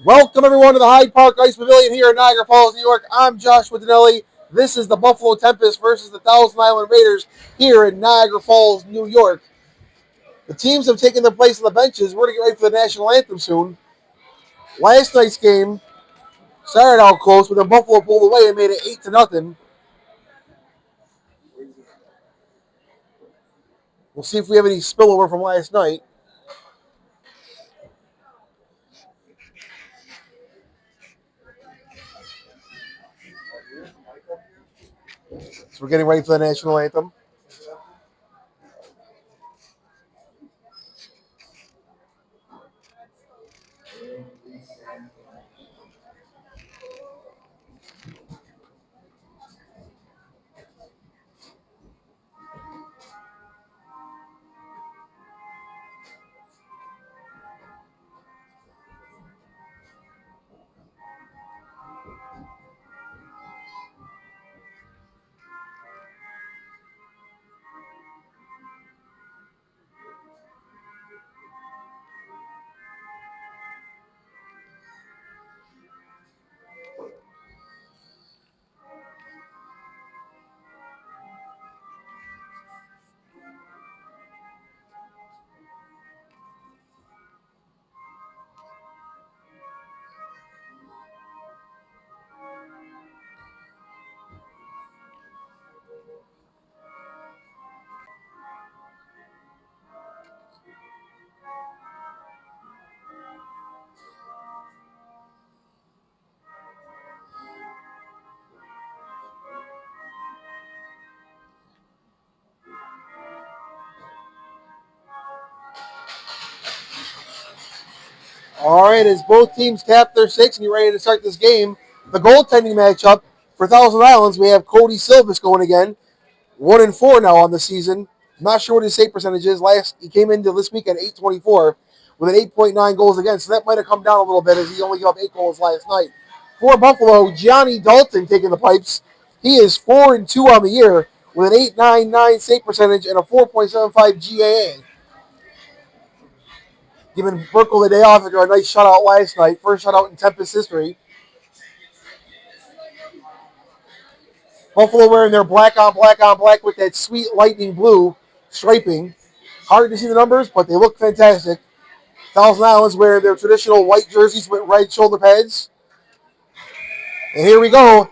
Welcome, everyone, to the Hyde Park Ice Pavilion here in Niagara Falls, New York. I'm Joshua Dinelli. This is the Buffalo Tempest versus the Thousand Island Raiders here in Niagara Falls, New York. The teams have taken their place on the benches. We're going to get ready for the national anthem soon. Last night's game started out close, but then Buffalo pulled away and made it 8-0. We'll see if we have any spillover from last night. So we're getting ready for the national anthem. All right, as both teams tap their six and you're ready to start this game, the goaltending matchup for Thousand Islands, we have Cody Silvis going again. 1-4 now on the season. Not sure what his save percentage is. He came into this week at 824 with an 8.9 goals against. So that might have come down a little bit as he only gave up 8 goals last night. For Buffalo, Johnny Dalton taking the pipes. He is 4-2 on the year with an 8.99 save percentage and a 4.75 GAA. Giving Burkle the day off after a nice shutout last night. First shutout in Tempest history. Buffalo wearing their black on black with that sweet lightning blue striping. Hard to see the numbers, but they look fantastic. Thousand Islands wearing their traditional white jerseys with red shoulder pads. And here we go.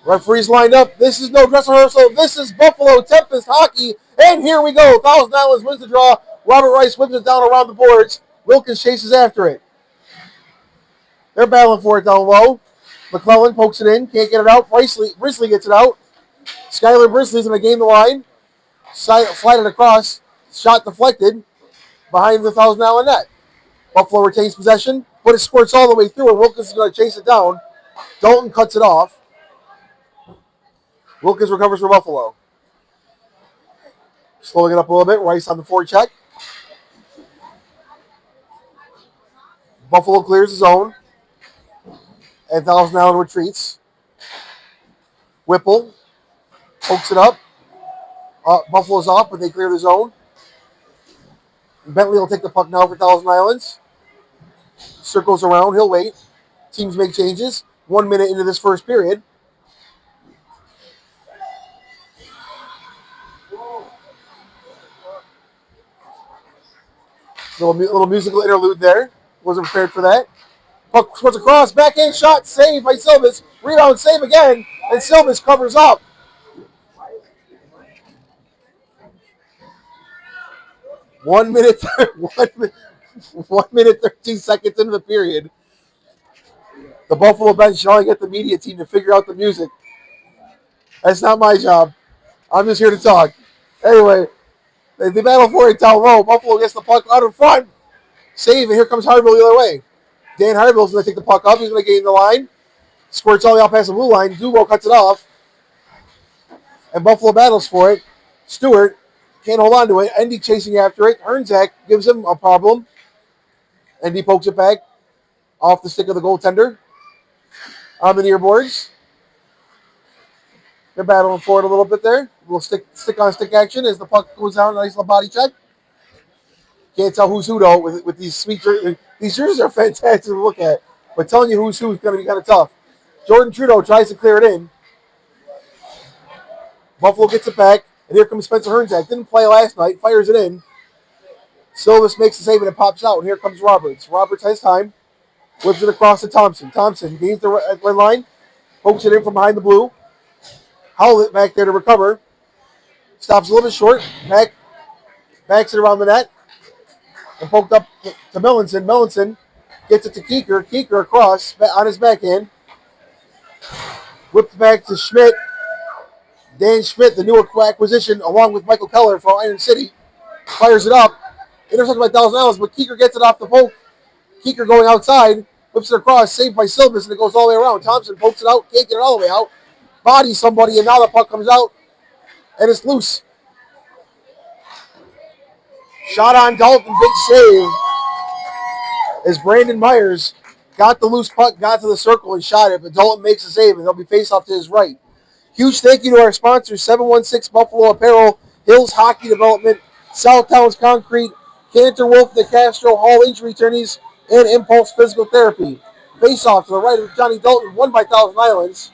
Referees lined up. This is no dress rehearsal. This is Buffalo Tempest hockey. And here we go. Thousand Islands wins the draw. Robert Rice whips it down around the boards. Wilkins chases after it. They're battling for it down low. McClellan pokes it in. Can't get it out. Brisley gets it out. Skylar Brisley's going to gain the line. Slide it across. Shot deflected behind the Thousand Island net. Buffalo retains possession, but it squirts all the way through, and Wilkins is going to chase it down. Dalton cuts it off. Wilkins recovers for Buffalo. Slowing it up a little bit. Rice on the forecheck. Buffalo clears the zone. And Thousand Island retreats. Whipple pokes it up. Buffalo's off, but they clear the zone. Bentley will take the puck now for Thousand Islands. Circles around. He'll wait. Teams make changes. 1 minute into this first period. Little musical interlude there. Wasn't prepared for that. Puck squirts across. Backhand shot. Save by Silvis. Rebound save again. And Silvis covers up. One minute, 13 seconds into the period. The Buffalo bench should only get the media team to figure out the music. That's not my job. I'm just here to talk. Anyway, they battle for it down low. Buffalo gets the puck out in front. Save, and here comes Harville the other way. Dan Harville's going to take the puck up. He's going to gain the line. Squirts all the way out past the blue line. Dubo cuts it off. And Buffalo battles for it. Stewart can't hold on to it. Endy chasing after it. Hernzak gives him a problem. Endy pokes it back off the stick of the goaltender. On the near boards. They're battling for it a little bit there. A little stick-on-stick action as the puck goes down. Nice little body check. Can't tell who's who, though, with these These jerseys are fantastic to look at, but telling you who's going to be kind of tough. Jordan Trudeau tries to clear it in. Buffalo gets it back, and here comes Spencer Hernzak. Didn't play last night, fires it in. Silvis makes the save, and it pops out, and here comes Roberts. Roberts has time, whips it across to Thompson. Thompson gains the red line, pokes it in from behind the blue. Howlett back there to recover. Stops a little bit short, backs it around the net, and poked up to Millinson. Millinson gets it to Keeker. Keeker across on his backhand. Whipped back to Schmidt. Dan Schmidt, the new acquisition, along with Michael Keller from Iron City, fires it up. Intercepted by Thousand Islands, but Keeker gets it off the poke. Keeker going outside, whips it across, saved by Silvis, and it goes all the way around. Thompson pokes it out, can't get it all the way out. Bodies somebody, and now the puck comes out, and it's loose. Shot on Dalton, big save. As Brandon Myers got the loose puck, got to the circle, and shot it, but Dalton makes a save, and he'll be faced off to his right. Huge thank you to our sponsors, 716 Buffalo Apparel, Hills Hockey Development, South Towns Concrete, Cantor Wolf, the Castro, Hall Injury Attorneys, and Impulse Physical Therapy. Face off to the right of Johnny Dalton, won by Thousand Islands.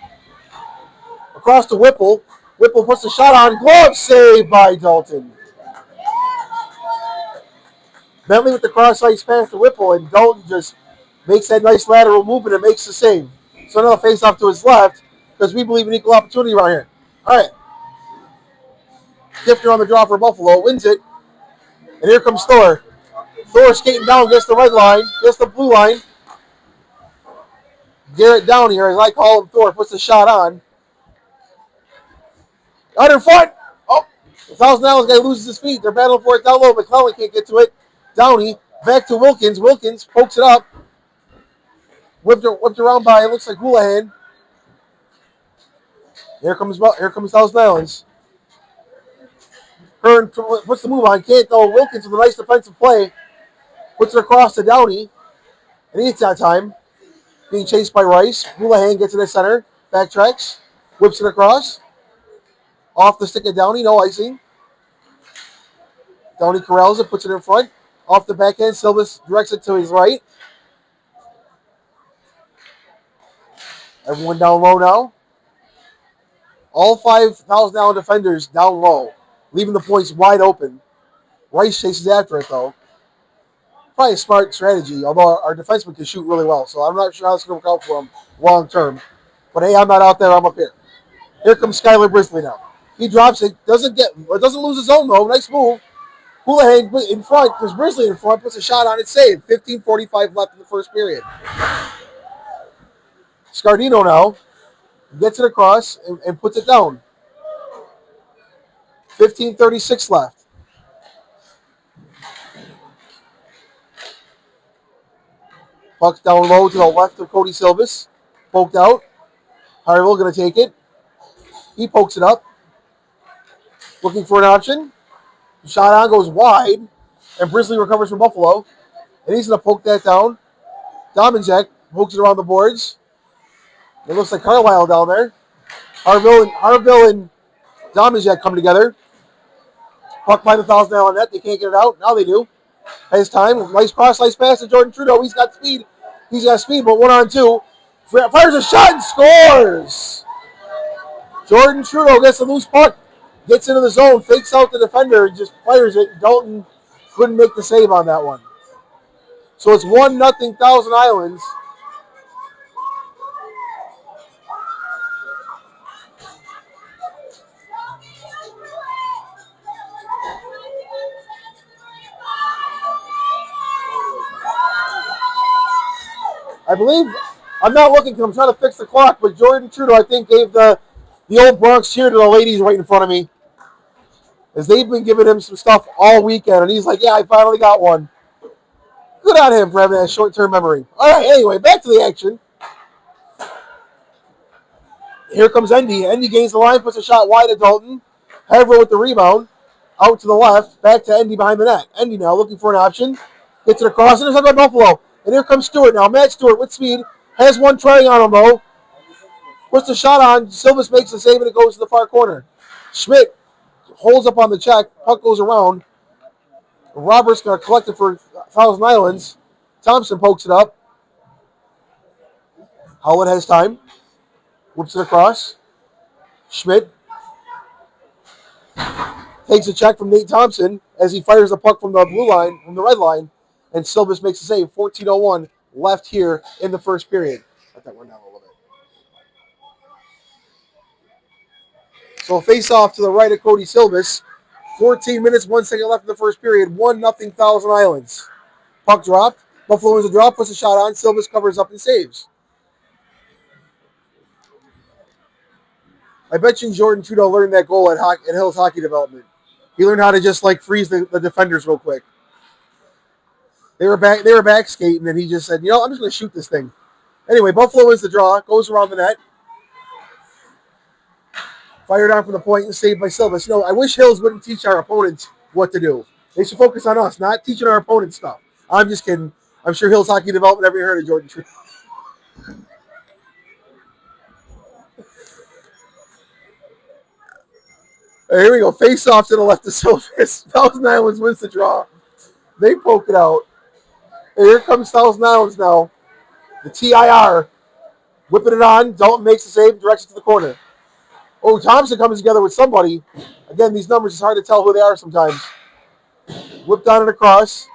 Across to Whipple. Whipple puts the shot on. Glove save by Dalton. Bentley with the cross-ice pass to Whipple, and Dalton just makes that nice lateral movement and makes the save. So now face off to his left, because we believe in equal opportunity around here. All right. Gifter on the draw for Buffalo, wins it. And here comes Thor. Thor skating down, gets the red line, gets the blue line. Garrett down here, as I call him Thor, puts the shot on. Under foot. Oh, the Thousand Islands guy loses his feet. They're battling for it down low. McClellan can't get to it. Downey, back to Wilkins. Wilkins pokes it up. Whipped around by, it looks like Houlihan. Here comes Thousand Islands. Hearn puts the move on. Can't though. Wilkins with a nice defensive play. Puts it across to Downey. And he hits that time. Being chased by Rice. Houlihan gets it at center. Backtracks. Whips it across. Off the stick of Downey. No icing. Downey corrals it. Puts it in front. Off the backhand. Silvis directs it to his right. Everyone down low now. All 5,000 Island defenders down low, leaving the points wide open. Rice chases after it, though. Probably a smart strategy, although our defenseman can shoot really well, so I'm not sure how it's going to work out for him long term. But hey, I'm not out there, I'm up here. Here comes Skylar Brisley now. He drops it, doesn't lose his own, though. Nice move. Houlihan in front, there's Brisley in front, puts a shot on it, saved. 15:45 left in the first period. Scardino now gets it across and puts it down. 15:36 left. Puck down low to the left of Cody Silvis. Poked out. Harville going to take it. He pokes it up. Looking for an option. Shot on goes wide. And Brisley recovers from Buffalo. And he's going to poke that down. Dominjek pokes it around the boards. It looks like Carlisle down there. Harville and Dominjek come together. Puck by the Thousand Island net. They can't get it out. Now they do. Has time. Nice cross-ice pass to Jordan Trudeau. He's got speed. But 1-on-2. Fires a shot and scores. Jordan Trudeau gets a loose puck. Gets into the zone. Fakes out the defender and just fires it. Dalton couldn't make the save on that one. So it's 1-0 Thousand Islands. I believe, I'm not looking because I'm trying to fix the clock, but Jordan Trudeau, I think, gave the old Bronx cheer to the ladies right in front of me. As they've been giving him some stuff all weekend, and he's like, yeah, I finally got one. Good on him for having that short-term memory. All right, anyway, back to the action. Here comes Endy. Endy gains the line, puts a shot wide at Dalton. Haverhill with the rebound. Out to the left, back to Endy behind the net. Endy now looking for an option. Gets it across, and there's another Buffalo. And here comes Stewart now. Matt Stewart with speed. Has one trying on him, though. Puts the shot on. Silvis makes the save, and it goes to the far corner. Schmidt holds up on the check. Puck goes around. Roberts going to collect it for Thousand Islands. Thompson pokes it up. Howard has time. Whips it across. Schmidt takes a check from Nate Thompson as he fires the puck from the blue line, from the red line, and Silvis makes a save. 14:01 left here in the first period. Let that run down a little bit. So face off to the right of Cody Silvis. 14 minutes, 1 second left in the first period. 1-0 Thousand Islands. Puck dropped. Buffalo wins a draw, puts a shot on. Silvis covers up and saves. I bet you Jordan Trudeau learned that goal at Hills Hockey Development. He learned how to just like freeze the defenders real quick. They were back skating, and he just said, you know, I'm just going to shoot this thing. Anyway, Buffalo wins the draw, goes around the net. Fired on from the point and saved by Silvis. You know, I wish Hills wouldn't teach our opponents what to do. They should focus on us, not teaching our opponents stuff. I'm just kidding. I'm sure Hills Hockey Development never heard of Jordan Trudeau. Here we go. Face off to the left of Silvis. Thousand Islands wins the draw. They poke it out. And here comes Thousand Islands now. The TIR. Whipping it on. Dalton makes the save. Directs it to the corner. Oh, Thompson comes together with somebody. Again, these numbers, it's hard to tell who they are sometimes. Whipped on and across.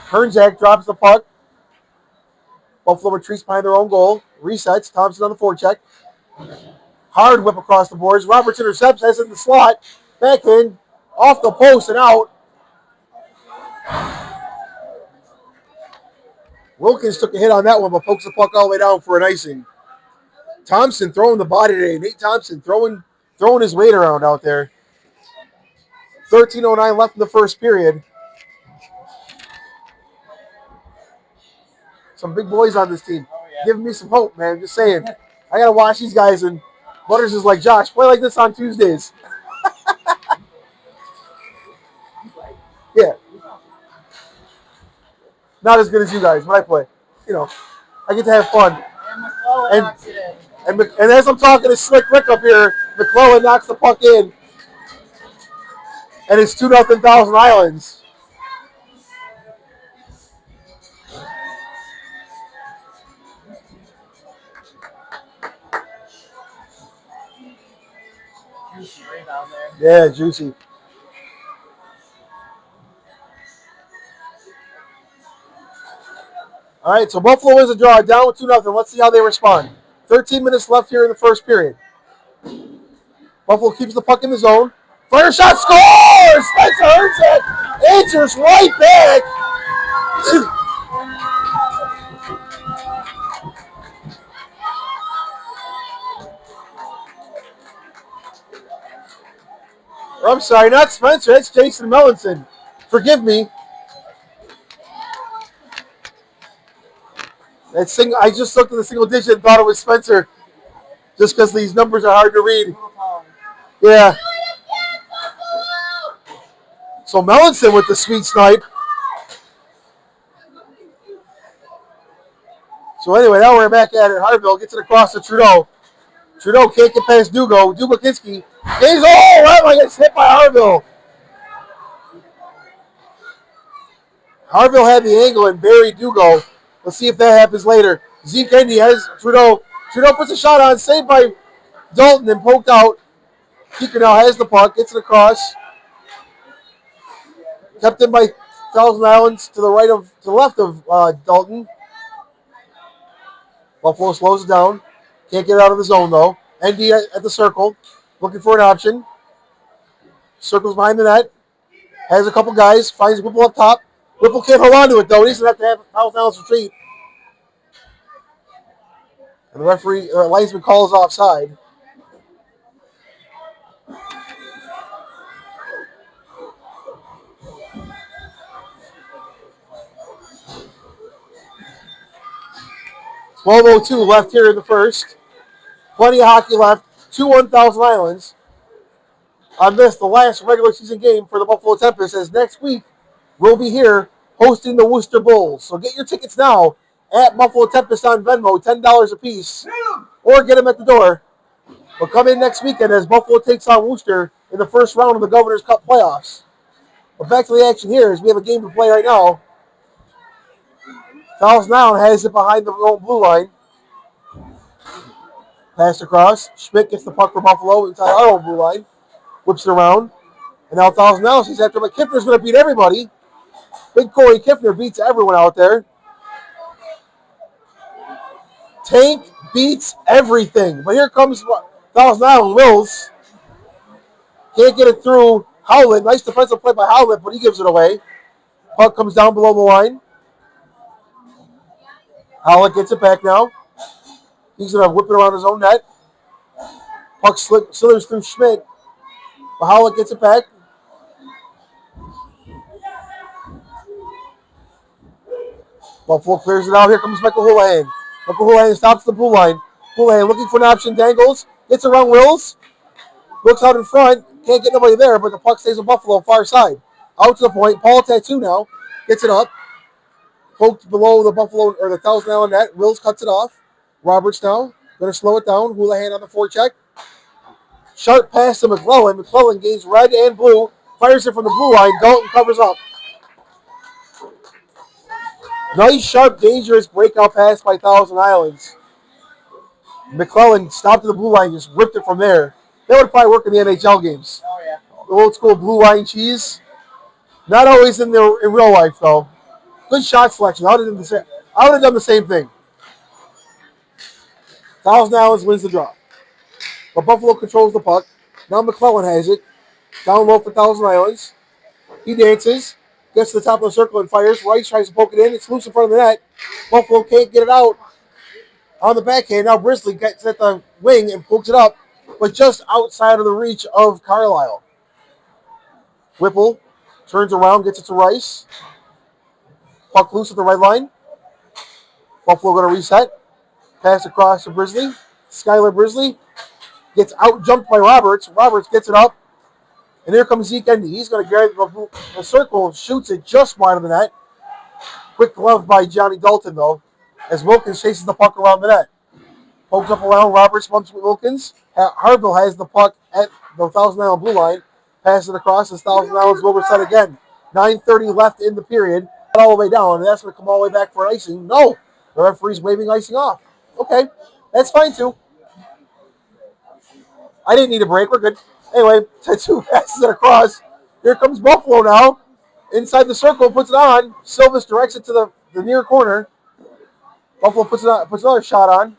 Hernzak drops the puck. Buffalo retreats behind their own goal. Resets. Thompson on the forecheck. Hard whip across the boards. Roberts intercepts, has it in the slot. Back in, off the post and out. Wilkins took a hit on that one, but pokes the puck all the way down for an icing. Thompson throwing the body today. Nate Thompson throwing his weight around out there. 13:09 left in the first period. Some big boys on this team. Oh, yeah. Giving me some hope, man. Just saying. I got to watch these guys, and Butters is like, Josh, play like this on Tuesdays. Yeah. Not as good as you guys when I play. You know, I get to have fun. And as I'm talking to Slick Rick up here, McClellan knocks the puck in. And it's 2-0 Thousand Islands. Juicy right down there. Yeah, juicy. All right, so Buffalo wins a draw, down with 2-0. Let's see how they respond. 13 minutes left here in the first period. Buffalo keeps the puck in the zone. Fire shot, scores! Spencer Hernzak answers right back. I'm sorry, not Spencer. That's Jason Mellinson. Forgive me. I just looked at the single digit and thought it was Spencer. Just because these numbers are hard to read. Yeah. So Mellinson with the sweet snipe. So anyway, now we're back at it. Harville gets it across to Trudeau. Trudeau can't get past Dugo. Dubokinski. That gets hit by Harville. Harville had the angle and buried Dugo. Let's see if that happens later. Zeke Endy has Trudeau. Trudeau puts a shot on, saved by Dalton and poked out. Keeker now has the puck, gets it across. Kept in by Thousand Islands to the left of Dalton. Buffalo slows it down. Can't get out of the zone though. Endy at the circle, looking for an option. Circles behind the net. Has a couple guys. Finds Whipple up top. Whipple can't hold on to it though. He's gonna have to have Thousand Islands retreat. And the referee, linesman calls offside. .12:02 left here in the first. Plenty of hockey left. 2-1 Thousand Islands. On this, the last regular season game for the Buffalo Tempest, as next week we'll be here hosting the Worcester Bulls. So get your tickets now at Buffalo Tempest on Venmo, $10 a piece, or get them at the door. But come in next weekend as Buffalo takes on Worcester in the first round of the Governor's Cup playoffs. But back to the action here as we have a game to play right now. Fouls now and has it behind the blue line. Pass across. Schmidt gets the puck for Buffalo inside our own blue line. Whips it around. And now Fouls now. He's after, but Kiffner's going to beat everybody. Big Corey Kiffner beats everyone out there. Tank beats everything. But here comes Fouls now and Wills. Can't get it through Howlett. Nice defensive play by Howlett, but he gives it away. Puck comes down below the line. Howlett gets it back now. He's going to whip it around his own net. Puck slithers through Schmidt. But Howlett gets it back. Buffalo clears it out. Here comes Michael Houlihan. Michael Houlihan stops the blue line. Houlihan looking for an option. Dangles. Gets around Wills. Looks out in front. Can't get nobody there, but the puck stays with Buffalo far side. Out to the point. Paul Tattoo now. Gets it up. Poked below the Buffalo or the $1,000 net. Wills cuts it off. Roberts now. Going to slow it down. Houlihan on the forecheck. Sharp pass to McClellan. McClellan gains red and blue. Fires it from the blue line. Dalton covers up. Nice, sharp, dangerous breakout pass by Thousand Islands. McClellan stopped at the blue line, just ripped it from there. That would probably work in the NHL games. Oh, yeah. The old school blue line cheese. Not always in real life, though. Good shot selection. I would have done the same thing. Thousand Islands wins the draw. But Buffalo controls the puck. Now McClellan has it. Down low for Thousand Islands. He dances. Gets to the top of the circle and fires. Rice tries to poke it in. It's loose in front of the net. Buffalo can't get it out. On the backhand, now Brisley gets at the wing and pokes it up, but just outside of the reach of Carlisle. Whipple turns around, gets it to Rice. Puck loose at the red line. Buffalo going to reset. Pass across to Brisley. Skylar Brisley gets out-jumped by Roberts. Roberts gets it up. And here comes Zeke Endy. He's going to grab the circle and shoots it just wide of the net. Quick glove by Johnny Dalton, though, as Wilkins chases the puck around the net. Pokes up around. Roberts bumps with Wilkins. Harville has the puck at the 1,000 Island blue line. Passes it across. As 1,000 Islands will reset again. 9:30 left in the period. All the way down, and that's going to come all the way back for icing. No, the referee's waving icing off. Okay, that's fine, too. I didn't need a break. We're good. Anyway, Tattoo passes it across. Here comes Buffalo now. Inside the circle, puts it on. Silvis directs it to the near corner. Buffalo puts another shot on.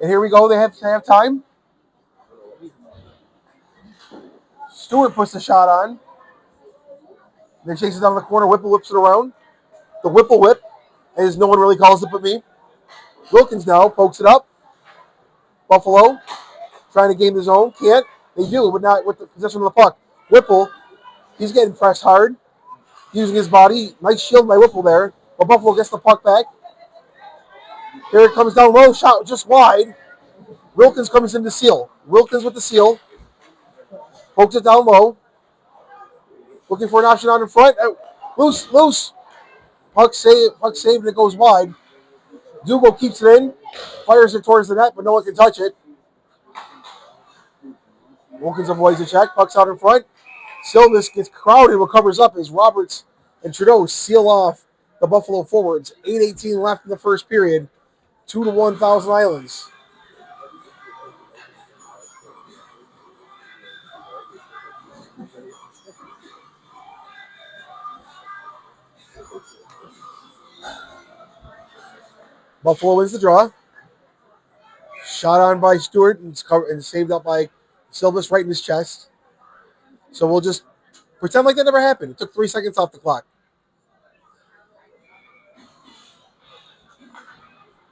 And here we go. They have time. Stewart puts the shot on. Then chases down the corner. Whipple whips it around. The Whipple whip, as no one really calls it but me. Wilkins now pokes it up. Buffalo trying to gain the zone. Can't. They do, but not with the possession of the puck. Whipple, he's getting pressed hard. Using his body. Nice shield by Whipple there. But Buffalo gets the puck back. Here it comes down low. Shot just wide. Wilkins comes in to seal. Wilkins with the seal. Pokes it down low. Looking for an option on in front. Loose. Puck saved and it goes wide. Dugo keeps it in. Fires it towards the net, but no one can touch it. Wilkins avoids the check. Puck's out in front. Silvis gets crowded, recovers up as Roberts and Trudeau seal off the Buffalo forwards. 8:18 left in the first period. 2-1 Thousand Islands. Buffalo wins the draw. Shot on by Stewart and saved up by Silvis right in his chest. So we'll just pretend like that never happened. It took 3 seconds off the clock.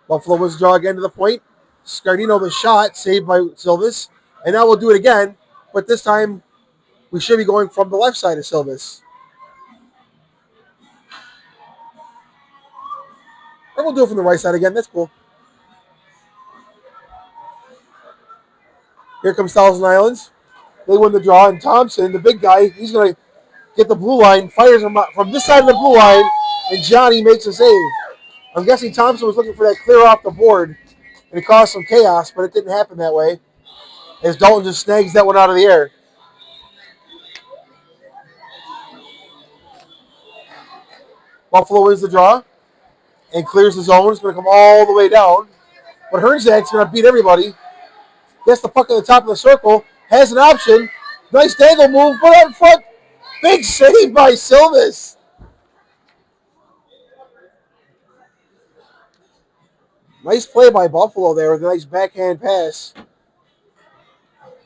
Buffalo wins the draw again to the point. Scardino the shot, saved by Silvis. And now we'll do it again, but this time we should be going from the left side of Silvis. And we'll do it from the right side again. That's cool. Here comes Thousand Islands. They win the draw, and Thompson, the big guy, he's going to get the blue line, fires him from this side of the blue line, and Johnny makes a save. I'm guessing Thompson was looking for that clear off the board, and it caused some chaos, but it didn't happen that way, as Dalton just snags that one out of the air. Buffalo wins the draw. and clears the zone. It's going to come all the way down. But Hernzak's going to beat everybody. Gets the puck at the top of the circle. Has an option. Nice dangle move. Put out in front. Big save by Silvis. Nice play by Buffalo there with a nice backhand pass.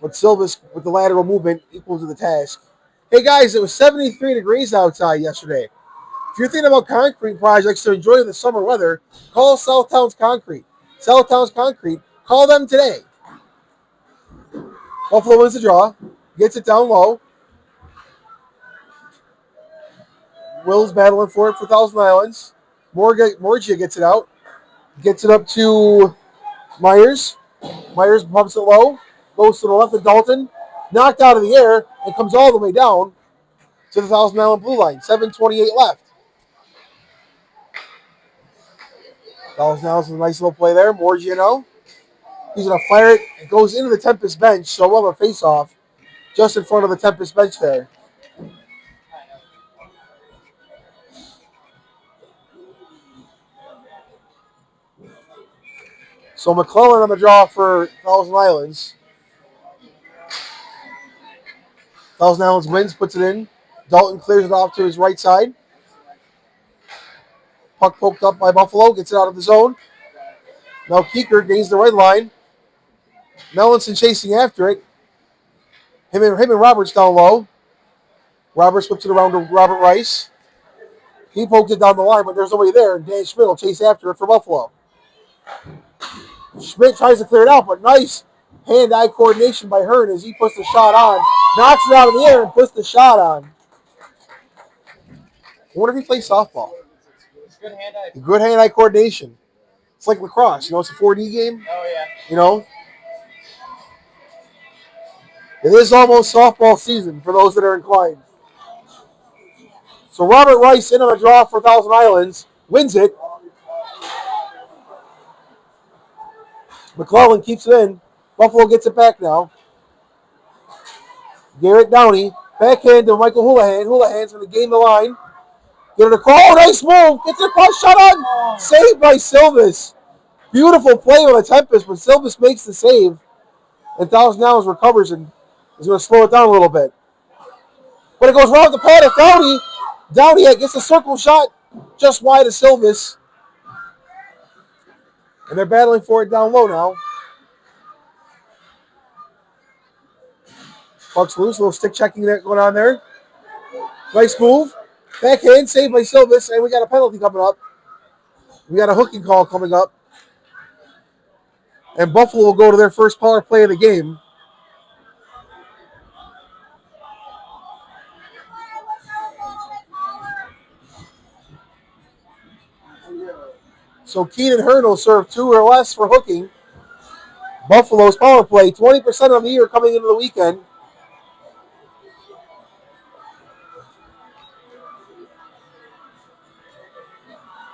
But Silvis, with the lateral movement, equal to the task. Hey guys, it was 73 degrees outside yesterday. If you're thinking about concrete projects to enjoy the summer weather, call Southtowns Concrete. Southtowns Concrete, call them today. Buffalo wins the draw, gets it down low. Will's battling for it for Thousand Islands. Morgia gets it out, gets it up to Myers. Myers pumps it low, goes to the left of Dalton, knocked out of the air, and comes all the way down to the Thousand Island blue line. 7:28 left. Thousand Islands with a nice little play there. Morgiano. He's going to fire it. It goes into the Tempest bench, so we'll have a face-off just in front of the Tempest bench there. So McClellan on the draw for Thousand Islands. Thousand Islands wins, puts it in. Dalton clears it off to his right side. Puck poked up by Buffalo, gets it out of the zone. Now Keeker gains the red line. Melanson chasing after it. Him and Roberts down low. Roberts flips it around to Robert Rice. He poked it down the line, but there's nobody there, and Dan Schmidt will chase after it for Buffalo. Schmidt tries to clear it out, but nice hand-eye coordination by Hearn as he puts the shot on. Knocks it out of the air and puts the shot on. I wonder if he plays softball. Good hand-eye. Good hand-eye coordination. It's like lacrosse, you know, it's a 4D game. Oh, yeah. You know? It is almost softball season for those that are inclined. So Robert Rice in on a draw for Thousand Islands. Wins it. McClellan keeps it in. Buffalo gets it back now. Garrett Downey. Backhand to Michael Houlihan. Houlihan's going to gain the line. Get it across. Oh, nice move. Gets it across. Shot on. Saved by Silvis. Beautiful play on a Tempest, but Silvis makes the save. And Thousand Islands recovers and is going to slow it down a little bit. But it goes around the pad of Downey. Downey gets a circle shot just wide of Silvis. And they're battling for it down low now. Puck's loose, a little stick checking going on there. Nice move. Backhand, saved by Silvis, and we got a penalty coming up. We got a hooking call coming up. And Buffalo will go to their first power play of the game. So Keenan Hearn will serve 2 or less for hooking. Buffalo's power play, 20% of the year coming into the weekend.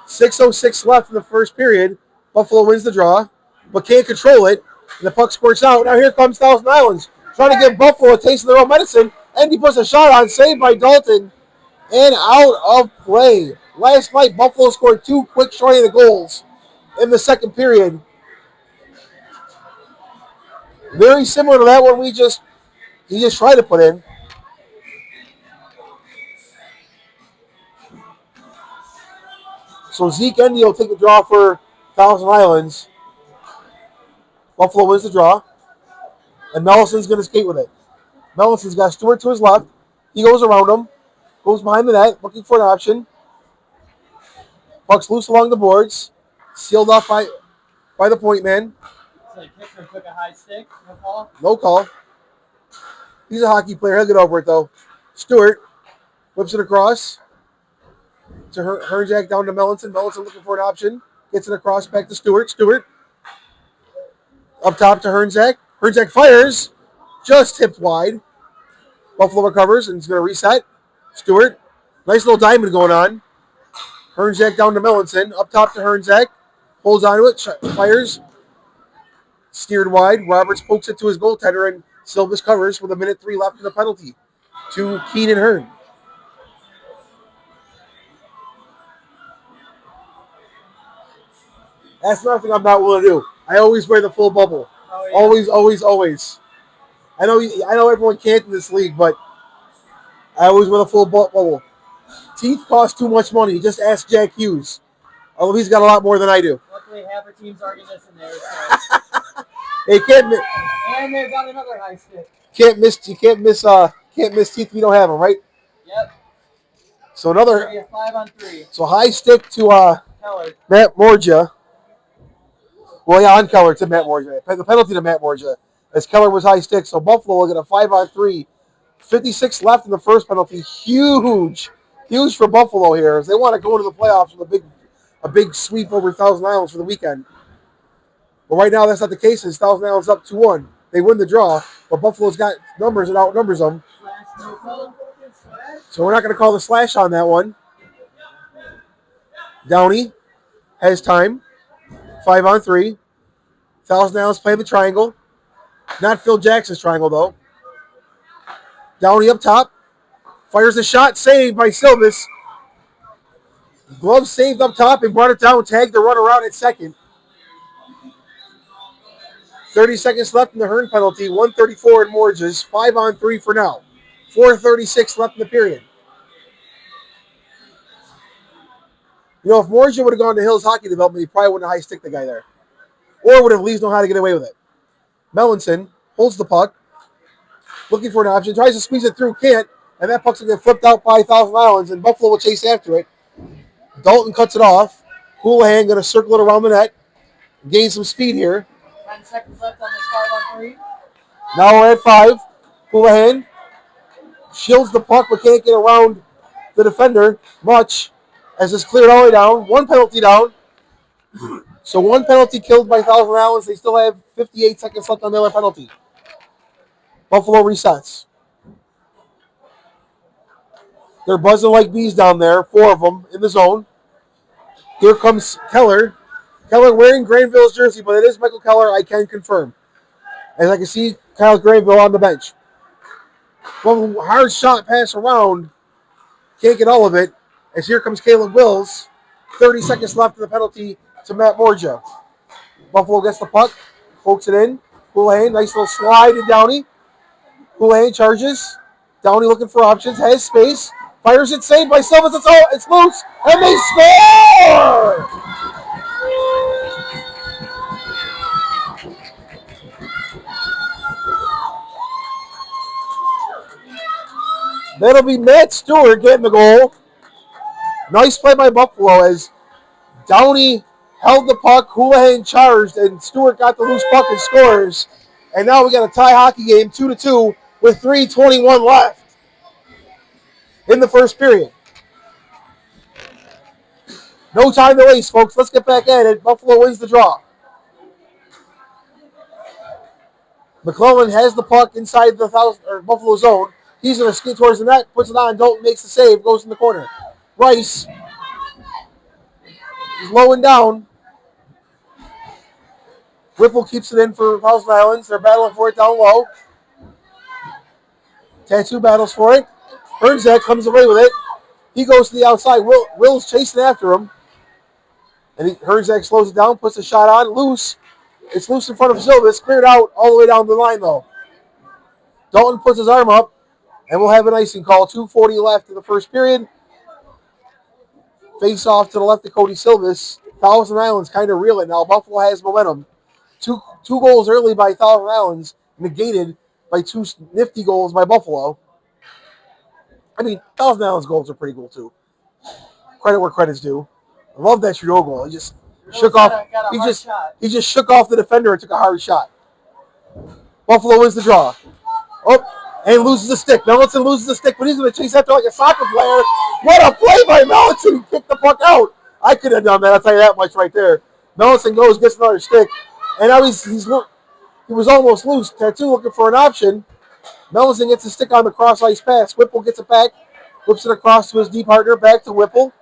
.6:06 left in the first period. Buffalo wins the draw, but can't control it. And the puck squirts out. Now here comes Thousand Islands, trying to give Buffalo a taste of their own medicine. And he puts a shot on, saved by Dalton, and out of play. Last night, Buffalo scored 2 quick short of the goals in the second period. Very similar to that one he just tried to put in. So Zeke Endy will take the draw for Thousand Islands. Buffalo wins the draw. And Melison's going to skate with it. Melison's got Stewart to his left. He goes around him. Goes behind the net, looking for an option. Puck's loose along the boards. Sealed off by the point man. So the kicker took a high stick. No call? No call. He's a hockey player. He'll get over it, though. Stewart whips it across to Hernjack down to Melanson. Melanson looking for an option. Gets it across back to Stewart. Stewart up top to Hernjack. Hernjack fires. Just tipped wide. Buffalo recovers and is going to reset. Stewart. Nice little diamond going on. Hernjack down to Melanson. Up top to Hernjack. Holds onto it. Fires. Steered wide. Roberts pokes it to his goaltender, and Silvis covers with 1:03 left in the penalty to Keenan Hearn. That's nothing I'm not willing to do. I always wear the full bubble. Oh, yeah. Always, always, always. I know everyone can't in this league, but I always wear the full bubble. Teeth cost too much money. Just ask Jack Hughes. Although he's got a lot more than I do. Luckily, half our team's already missing there. So. Hey, And they've got another high stick. can't miss teeth if you don't have them, right? Yep. So It'll be a 5-on-3. So high stick to Keller. Matt Morgia. Well, yeah, on Keller to Matt Morgia. The penalty to Matt Morgia, as Keller was high stick. So Buffalo will get a 5-on-3. 56 left in the first penalty. Huge for Buffalo here, as they want to go into the playoffs with a big sweep over Thousand Islands for the weekend. But right now, that's not the case. As Thousand Islands up 2-1. They win the draw, but Buffalo's got numbers and outnumbers them. So we're not going to call the slash on that one. Downey has time. 5-on-3. Thousand Islands play the triangle. Not Phil Jackson's triangle, though. Downey up top. Fires a shot. Saved by Silvis. Glove saved up top and brought it down. Tagged the run around at second. 30 seconds left in the Hearn penalty. 134 in Morges. 5-on-3 for now. 4:36 left in the period. You know, if Morgia would have gone to Hills Hockey Development, he probably wouldn't have high stick the guy there. Or would have at least known how to get away with it. Mellinson holds the puck. Looking for an option. Tries to squeeze it through. Can't. And that puck's going to get flipped out by Thousand Islands. And Buffalo will chase after it. Dalton cuts it off. Houlihan going to circle it around the net. Gain some speed here. 10 seconds left on this 5-on-3. Now we're at 5. Houlihan shields the puck but can't get around the defender much as it's cleared all the way down. One penalty down. So one penalty killed by Thousand Islands. They still have 58 seconds left on the other penalty. Buffalo resets. They're buzzing like bees down there. 4 of them in the zone. Here comes Keller. Keller wearing Granville's jersey, but it is Michael Keller, I can confirm. As I can see Kyle Granville on the bench. Well, hard shot pass around. Can't get all of it. As here comes Caleb Wills. 30 seconds left in the penalty to Matt Morgia. Buffalo gets the puck. Pokes it in. Houlihan, nice little slide to Downey. Houlihan charges. Downey looking for options. Has space. Fires it, saved by Silvas. It's loose. And they score! That'll be Matt Stewart getting the goal. Nice play by Buffalo as Downey held the puck, Houlihan charged, and Stewart got the loose puck and scores. And now we got a tie hockey game, 2-2, with 3:21 left in the first period. No time to waste, folks. Let's get back at it. Buffalo wins the draw. McClellan has the puck inside the Buffalo zone. He's going to skid towards the net, puts it on, Dalton makes the save, goes in the corner. Rice is low and down. Whipple keeps it in for Thousand Islands. They're battling for it down low. Tattoo battles for it. Hernzak comes away with it. He goes to the outside. Will's chasing after him. And Hernzak slows it down, puts the shot on. Loose. It's loose in front of Silvis. Cleared out all the way down the line, though. Dalton puts his arm up, and we'll have an icing call. 2:40 left in the first period. Face off to the left of Cody Silvis. Thousand Islands kind of reeling now. Buffalo has momentum. Two goals early by Thousand Islands, negated by 2 nifty goals by Buffalo. I mean, Thousand Islands goals are pretty cool, too. Credit where credit's due. I love that Trudeau goal. He just shook off. He just shook off the defender and took a hard shot. Buffalo wins the draw. Oh, and loses the stick. Mellinson loses the stick, but he's going to chase after like a soccer player. What a play by Mellinson. He kicked the puck out. I could have done that. I'll tell you that much right there. Mellinson goes, gets another stick. And now he was almost loose. Tattoo looking for an option. Mellinson gets a stick on the cross ice pass. Whipple gets it back. Whips it across to his D partner. Back to Whipple.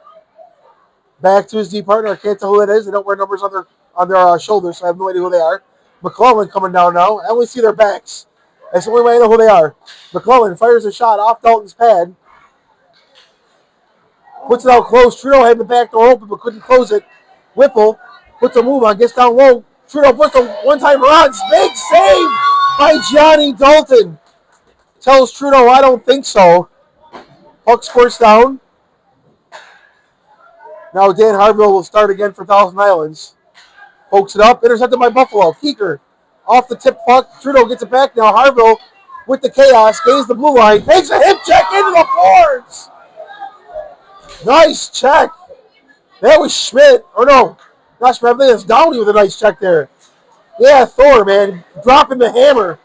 Back to his D partner. I can't tell who that is. They don't wear numbers on their shoulders, so I have no idea who they are. McClellan coming down now. I only see their backs. That's the only way I know who they are. McClellan fires a shot off Dalton's pad. Puts it out close. Trudeau had the back door open but couldn't close it. Whipple puts a move on, gets down low. Trudeau puts a one-timer on. Big save by Johnny Dalton. Tells Trudeau, I don't think so. Puck squirts down. Now Dan Harville will start again for Thousand Islands. Pokes it up. Intercepted by Buffalo. Keeker off the tip puck. Trudeau gets it back now. Harville with the chaos. Gains the blue line. Takes a hip check into the boards. Nice check. That was Schmidt. Or no, not Schmidt. I think it's Downey with a nice check there. Yeah, Thor, man. Dropping the hammer.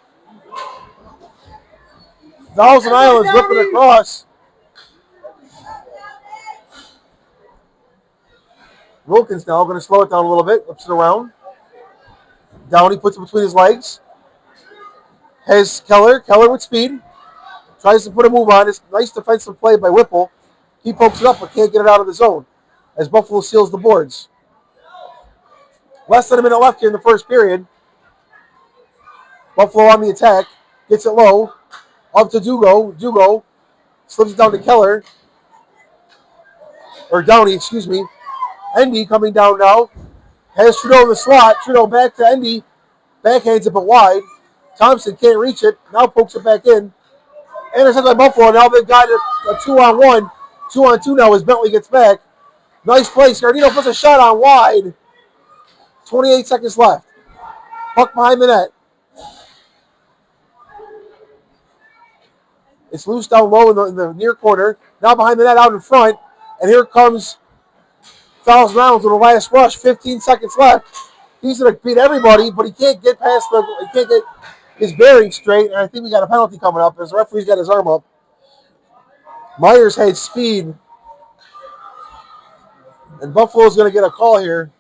Thousand Islands ripping across. Wilkins now going to slow it down a little bit. Flips it around. Downey puts it between his legs. Has Keller. Keller with speed. Tries to put a move on. It's a nice defensive play by Whipple. He pokes it up but can't get it out of the zone as Buffalo seals the boards. Less than a minute left here in the first period. Buffalo on the attack. Gets it low. Up to Dugo. Dugo slips it down to Keller. Or Downey, excuse me. Endy coming down now. Has Trudeau in the slot. Trudeau back to Endy. Backhands it but wide. Thompson can't reach it. Now pokes it back in. Intercepted by Buffalo. Now they've got a 2-on-1. 2-on-2 now as Bentley gets back. Nice play. Scardino puts a shot on wide. 28 seconds left. Puck behind the net. It's loose down low in the near corner. Now behind the net out in front. And here comes Thousand Islands with a last rush. 15 seconds left. He's going to beat everybody, but he can't get past he can't get his bearings straight. And I think we got a penalty coming up as the referee's got his arm up. Myers had speed. And Buffalo's going to get a call here.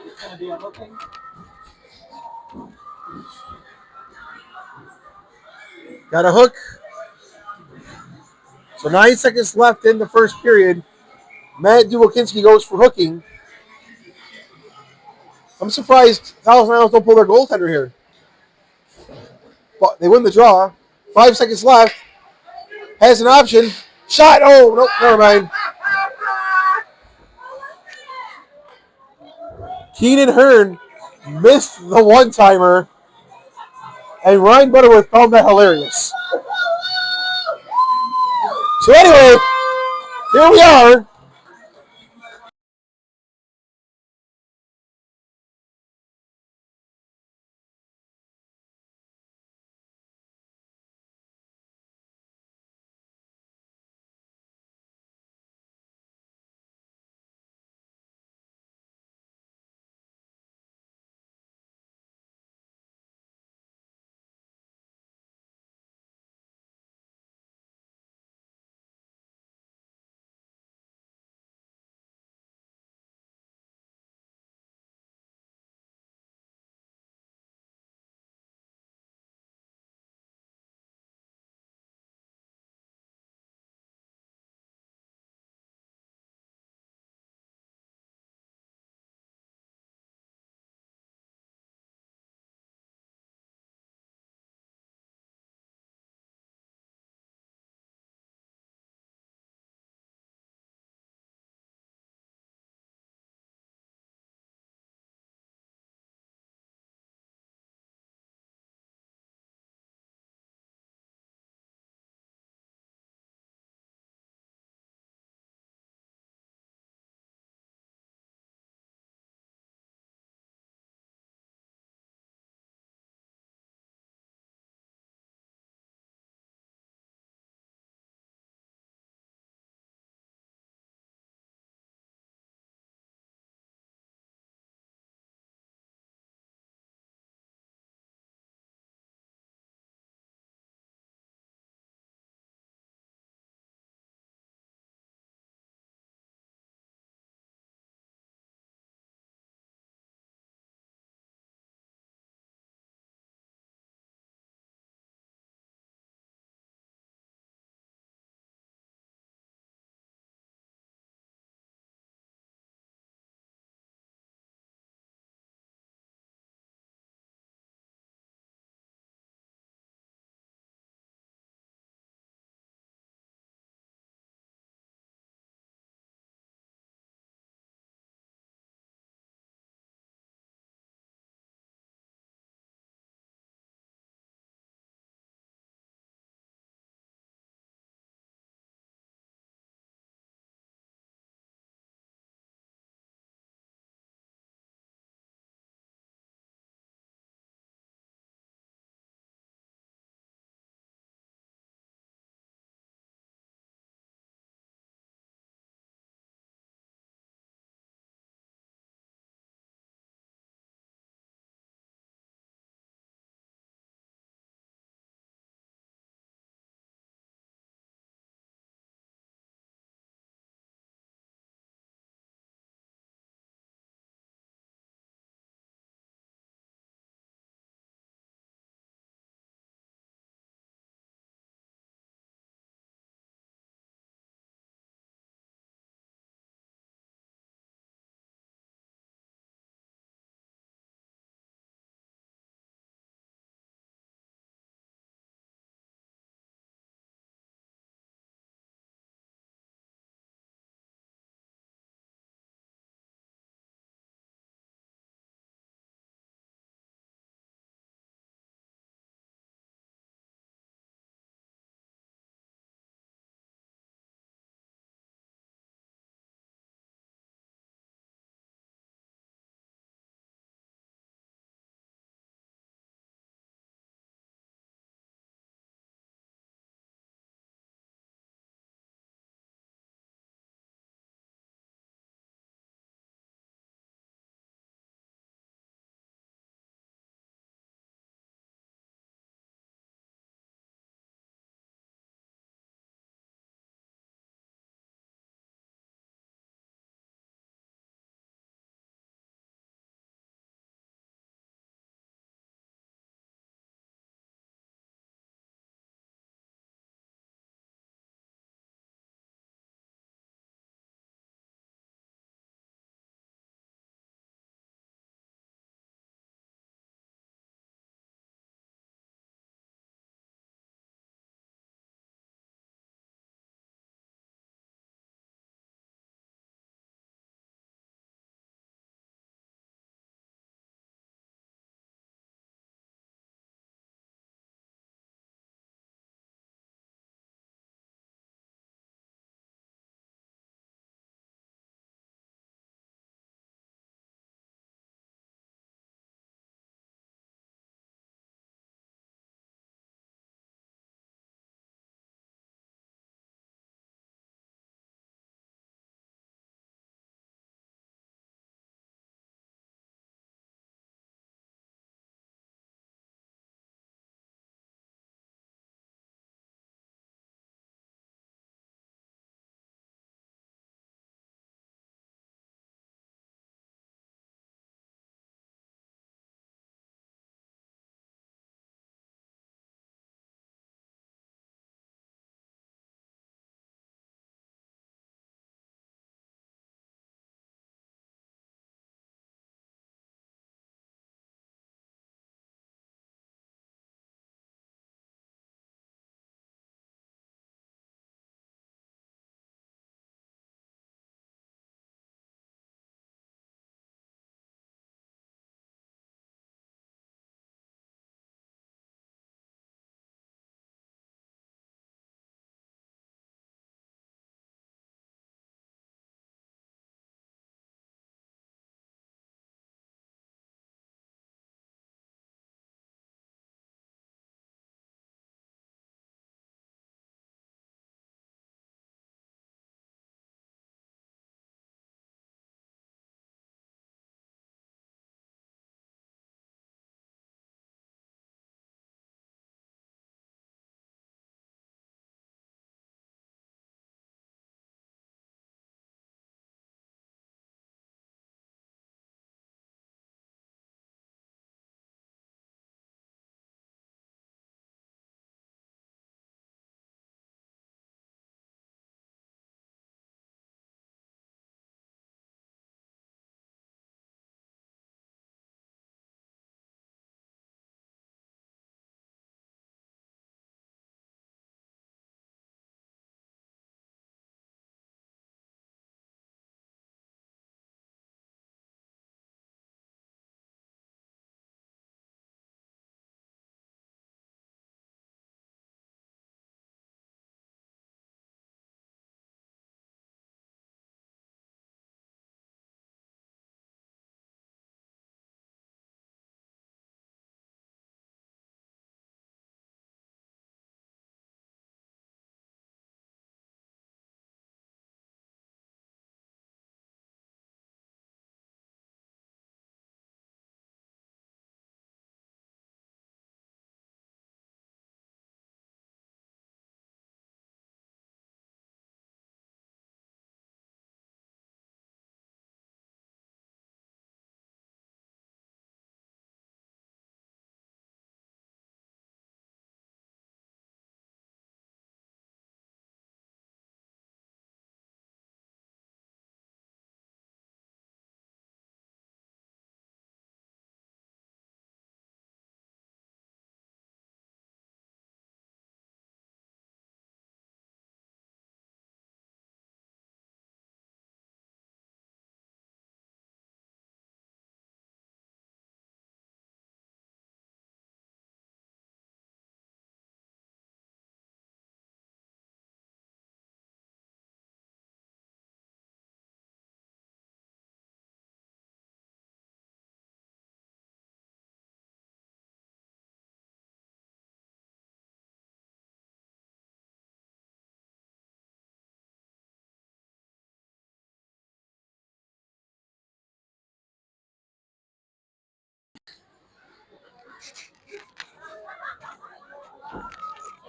It's going to be a hooking. Got a hook. So 9 seconds left in the first period. Matt Dubokinski goes for hooking. I'm surprised Thousand Islands don't pull their goaltender here. But they win the draw. 5 seconds left. Has an option. Shot. Oh, nope, never mind. Keenan Hearn missed the one-timer. And Ryan Butterworth found that hilarious. So anyway, here we are.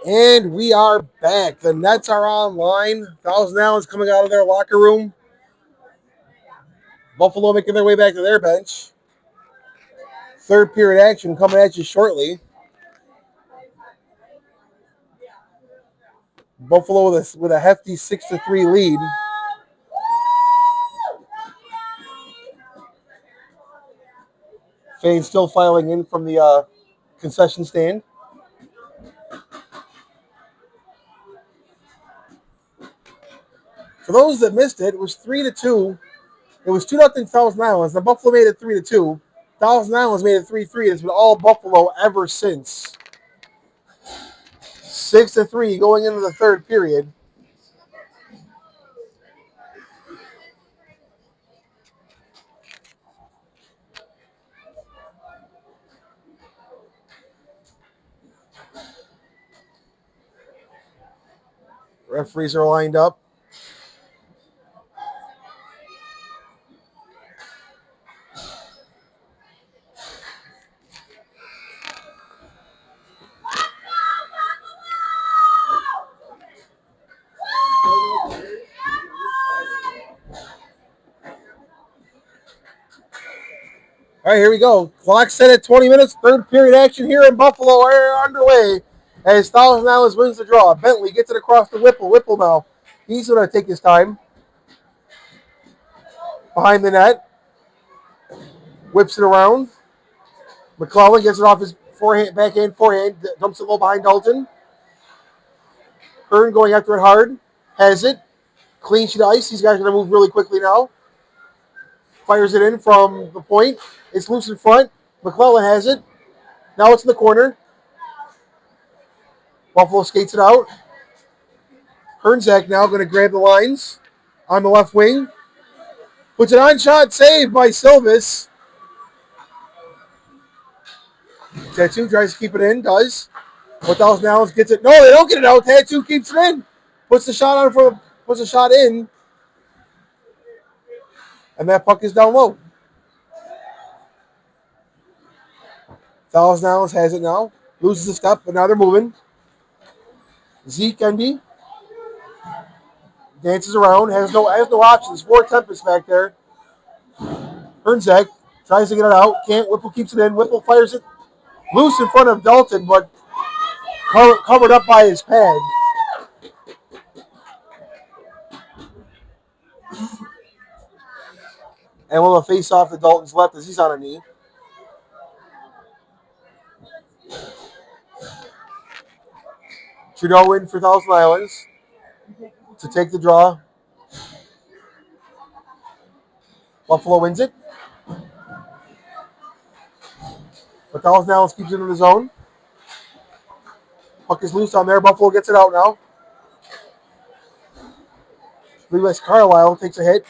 And we are back. The Nets are online. Thousand Allen's coming out of their locker room. Buffalo making their way back to their bench. Third period action coming at you shortly. Buffalo with a hefty 6-3 lead. Fans still filing in from the concession stand. For those that missed it, it was 3-2. It was 2-0 Thousand Islands. The Buffalo made it 3-2. Thousand Islands made it 3-3. It's been all Buffalo ever since. 6-3 going into the third period. Referees are lined up. All right, here we go. Clock set at 20 minutes. Third period action here in Buffalo are underway as Thousand Islands wins the draw. Bentley gets it across to Whipple. Whipple now. He's going to take his time. Behind the net. Whips it around. McClellan gets it off his backhand forehand. Dumps it low behind Dalton. Hearn going after it hard. Has it. Clean sheet of ice. These guys are going to move really quickly now. Fires it in from the point. It's loose in front. McClellan has it. Now it's in the corner. Buffalo skates it out. Hernzak now going to grab the lines on the left wing. Puts it on shot. Saved by Silvis. Tattoo tries to keep it in. Does. 1,000 Allen's gets it. No, they don't get it out. Tattoo keeps it in. Puts the shot on for. Puts the shot in. And that puck is down low. 1,000 Allen's has it now. Loses a step, but now they're moving. Zeke Endy dances around. Has no options. 4 Tempest back there. Hernzak tries to get it out. Can't. Whipple keeps it in. Whipple fires it loose in front of Dalton, but covered up by his pad. And we'll face off to Dalton's left as he's on a knee. Trudeau in for Thousand Islands to take the draw. Buffalo wins it. But Thousand Islands keeps it in the zone. Puck is loose on there. Buffalo gets it out now. Lewis Carlisle takes a hit.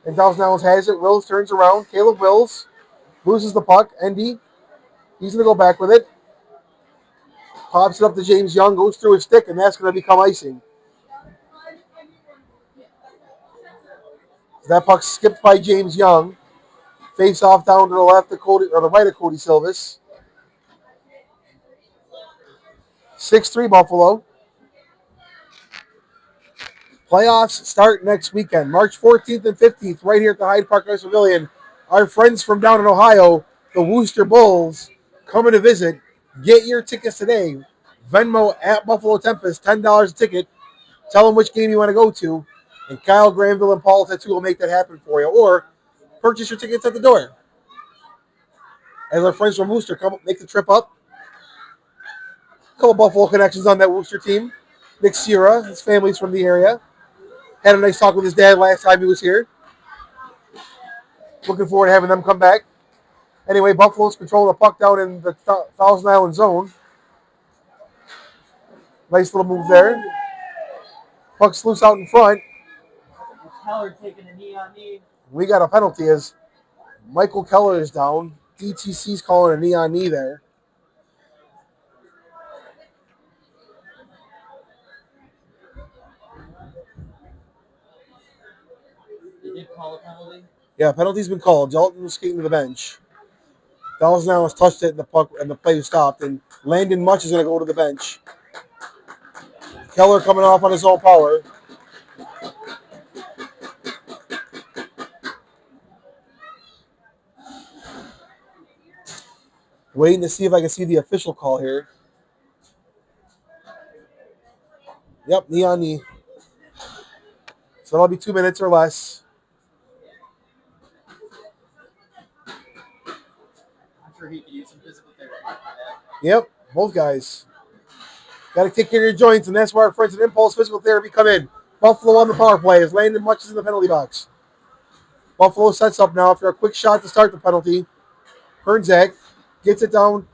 And Thousand Islands has it. Wills turns around. Caleb Wills loses the puck. Endy. He's going to go back with it. Pops it up to James Young. Goes through his stick, and that's going to become icing. That puck skipped by James Young. Face off down to the left of Cody, or the right of Cody Silvis. 6-3 Buffalo. Playoffs start next weekend, March 14th and 15th, right here at the Hyde Park Ice Pavilion. Our friends from down in Ohio, the Wooster Bulls, coming to visit. Get your tickets today. Venmo at Buffalo Tempest, $10 a ticket. Tell them which game you want to go to, and Kyle Granville and Paul Tattoo will make that happen for you. Or purchase your tickets at the door. As our friends from Wooster come make the trip up. A couple Buffalo connections on that Wooster team. Nick Sierra, his family's from the area. Had a nice talk with his dad last time he was here. Looking forward to having them come back. Anyway, Buffalo's controlling the puck down in the Thousand Island zone. Nice little move there. Puck's loose out in front. Keller taking a knee on knee. We got a penalty as Michael Keller is down. DTC's calling a knee on knee there. They did call a penalty. Yeah, penalty's been called. Dalton was skating to the bench. Thousand Islands touched it, and the play was stopped. And Landon Much is going to go to the bench. Keller coming off on his own power. Waiting to see if I can see the official call here. Yep, knee on knee. So that'll be 2 minutes or less. I'm sure he could use some physical therapy. Yep, both guys. Got to take care of your joints, and that's where our friends at Impulse Physical Therapy come in. Buffalo on the power play as Landon Much is in the penalty box. Buffalo sets up now after a quick shot to start the penalty. Hernzak gets it down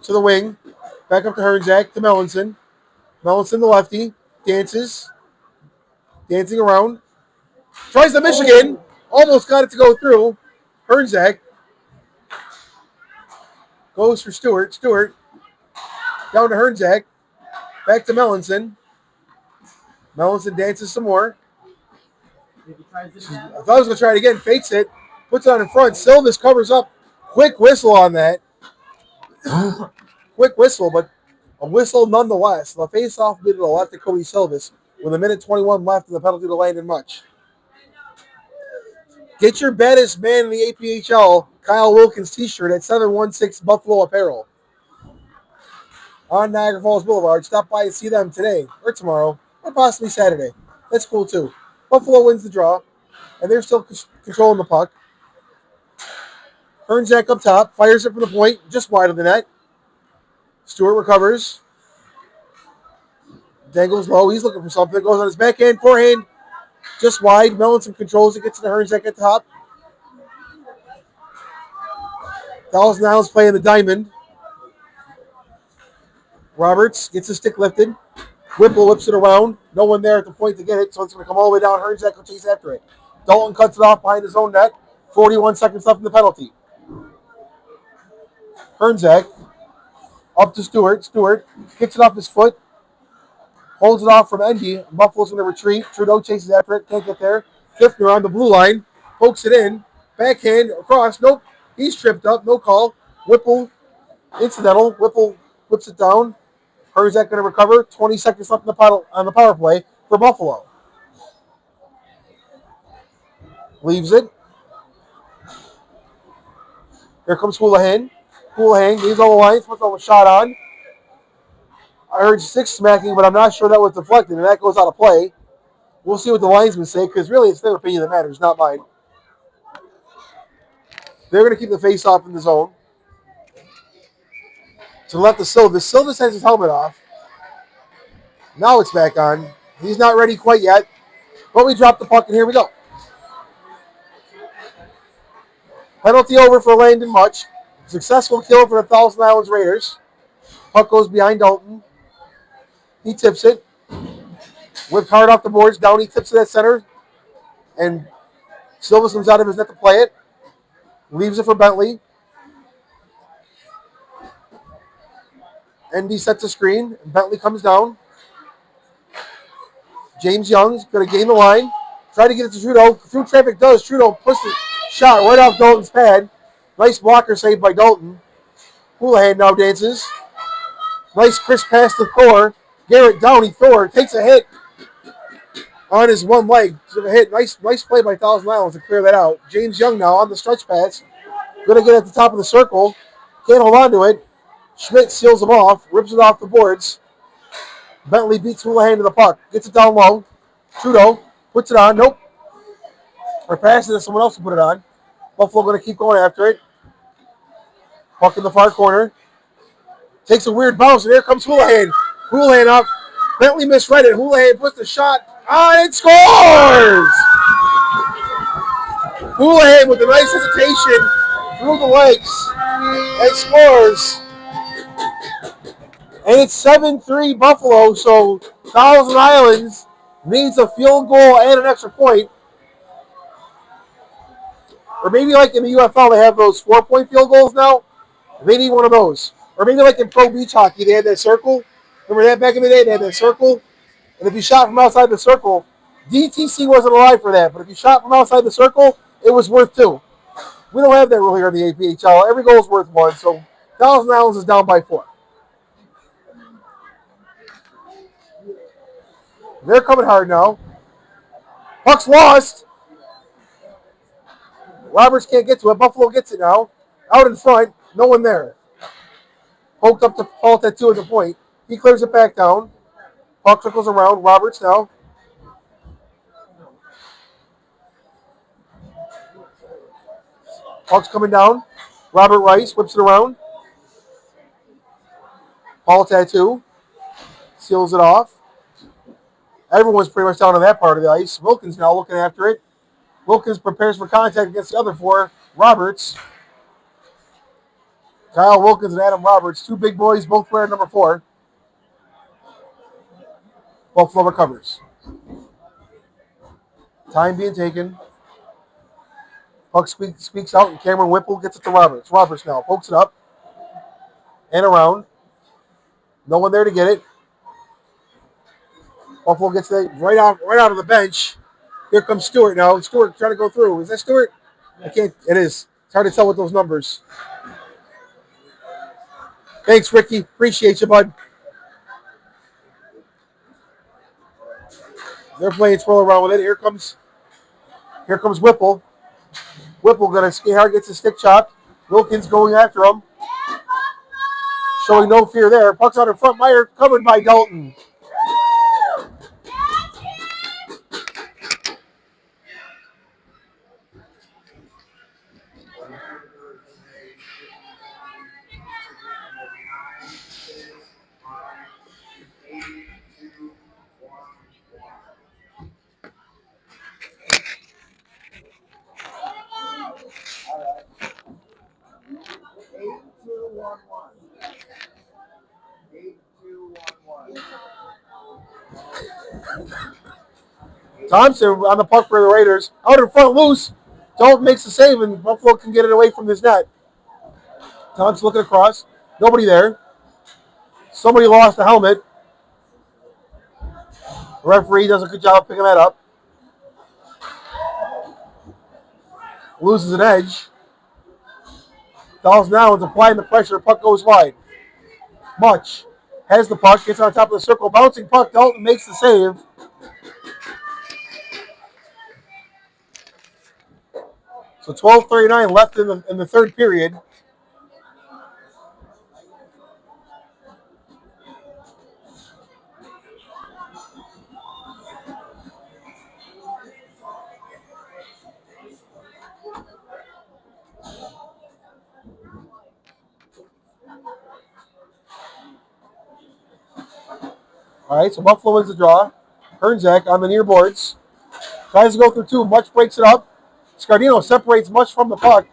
to the wing. Back up to Hernzak to Melanson. Melanson, the lefty, dances. Dancing around. Tries the Michigan. Almost got it to go through. Hernzak goes for Stewart. Stewart down to Hernzak. Back to Melanson. Melanson dances some more. Maybe tries it again. I thought I was going to try it again. Fakes it. Puts it on in front. Silvis covers up. Quick whistle on that. Quick whistle, but a whistle nonetheless. The face-off bid to the left of Cody Silvis with 1:21 left in the penalty to Landon Much. Get your baddest man in the APHL, Kyle Wilkins t-shirt at 716 Buffalo Apparel on Niagara Falls Boulevard. Stop by and see them today or tomorrow or possibly Saturday. That's cool too. Buffalo wins the draw, and they're still controlling the puck. Hernzak up top, fires it from the point, just wide of the net. Stewart recovers. Dangles low. He's looking for something. Goes on his backhand, forehand, just wide. Melanson controls it, gets to the Hernzak at the top. Thousand Islands playing the diamond. Roberts gets his stick lifted. Whipple whips it around. No one there at the point to get it, so it's going to come all the way down. Hernzak will chase after it. Dalton cuts it off behind his own net. 41 seconds left in the penalty. Hernzak up to Stewart. Stewart kicks it off his foot. Holds it off from Endy. Buffalo's going to retreat. Trudeau chases after it. Can't get there. Kiffner on the blue line. Pokes it in. Backhand across. Nope. He's tripped up. No call. Whipple. Incidental. Whipple whips it down. Hernzak going to recover. 20 seconds left on the power play for Buffalo. Leaves it. Here comes Houlihan. Houlihan gains all the lines. Puts all the shot on. I heard six smacking, but I'm not sure that was deflected, and that goes out of play. We'll see what the linesmen say, because really it's their opinion that matters, not mine. They're going to keep the face-off in the zone. To the left of Silvis. Silvis has his helmet off. Now it's back on. He's not ready quite yet, but we drop the puck, and here we go. Penalty over for Landon Much. Successful kill for the Thousand Islands Raiders. Puck goes behind Dalton. He tips it. Whipped hard off the boards. Downey tips it at center. And Silvis comes out of his net to play it. Leaves it for Bentley. ND sets a screen. And Bentley comes down. James Young's going to gain the line. Try to get it to Trudeau. Through traffic does. Trudeau puts the shot right off Dalton's pad. Nice blocker save by Dalton. Houlihan now dances. Nice crisp pass to Thor. Garrett Downey. Thor takes a hit on his one leg. A hit. Nice play by Thousand Islands to clear that out. James Young now on the stretch pass. Going to get at the top of the circle. Can't hold on to it. Schmidt seals him off. Rips it off the boards. Bentley beats Houlihan to the puck. Gets it down low. Trudeau puts it on. Nope. Or passes it. Someone else will put it on. Buffalo going to keep going after it. Puck in the far corner. Takes a weird bounce, and here comes Houlihan. Houlihan up. Bentley misread it. Houlihan puts the shot on and scores! Houlihan with a nice hesitation through the legs and scores. And it's 7-3 Buffalo, so Thousand Islands needs a field goal and an extra point. Or maybe like in the UFL, they have those 4-point field goals now. They need one of those. Or maybe like in pro beach hockey, they had that circle. Remember that back in the day? They had that circle. And if you shot from outside the circle, DTC wasn't alive for that. But if you shot from outside the circle, it was worth 2. We don't have that rule here in the APHL. Every goal is worth 1, so Thousand Islands is down by 4. They're coming hard now. Puck's lost. Roberts can't get to it. Buffalo gets it now. Out in front. No one there. Poked up to Paul Tattoo at the point. He clears it back down. Puck trickles around. Roberts now. Puck's coming down. Robert Rice whips it around. Paul Tattoo seals it off. Everyone's pretty much down on that part of the ice. Wilkins now looking after it. Wilkins prepares for contact against the other 4. Roberts. Kyle Wilkins and Adam Roberts, 2 big boys, both wearing number 4. Buffalo recovers. Time being taken. Puck squeaks out, and Cameron Whipple gets it to Roberts. Roberts now pokes it up and around. No one there to get it. Buffalo gets it right out of the bench. Here comes Stewart now. Stewart trying to go through. Is that Stewart? I can't. It is. It's hard to tell with those numbers. Thanks, Ricky. Appreciate you, bud. They're playing swirl around with it. Here comes Whipple. Whipple gonna skate hard, gets his stick chopped. Wilkins going after him. Showing no fear there. Puck's out in front. Meyer covered by Dalton. Thompson on the puck for the Raiders. Out in front, loose. Dalton makes the save, and Buffalo can get it away from his net. Thompson looking across. Nobody there. Somebody lost the helmet. The referee does a good job of picking that up. Loses an edge. Thousand Islands applying the pressure. Puck goes wide. Much has the puck. Gets on top of the circle. Bouncing puck. Dalton makes the save. So 12:39 left in the third period. All right, so Buffalo wins the draw. Hernzak on the near boards. Tries to go through 2. Much breaks it up. Scardino separates Much from the puck.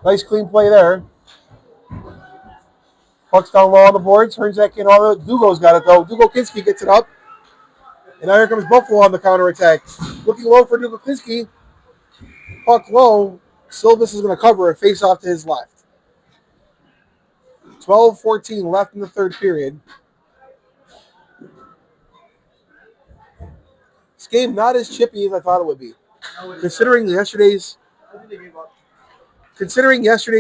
Nice clean play there. Puck's down low on the boards. Hernzak in all the Dugo's got it though. Dugo Kinski gets it up. And now here comes Buffalo on the counterattack. Looking low for Dugo Kinski. Puck low. Silvis is going to cover it. Face off to his left. 12:14 left in the third period. This game not as chippy as I thought it would be. Considering yesterday's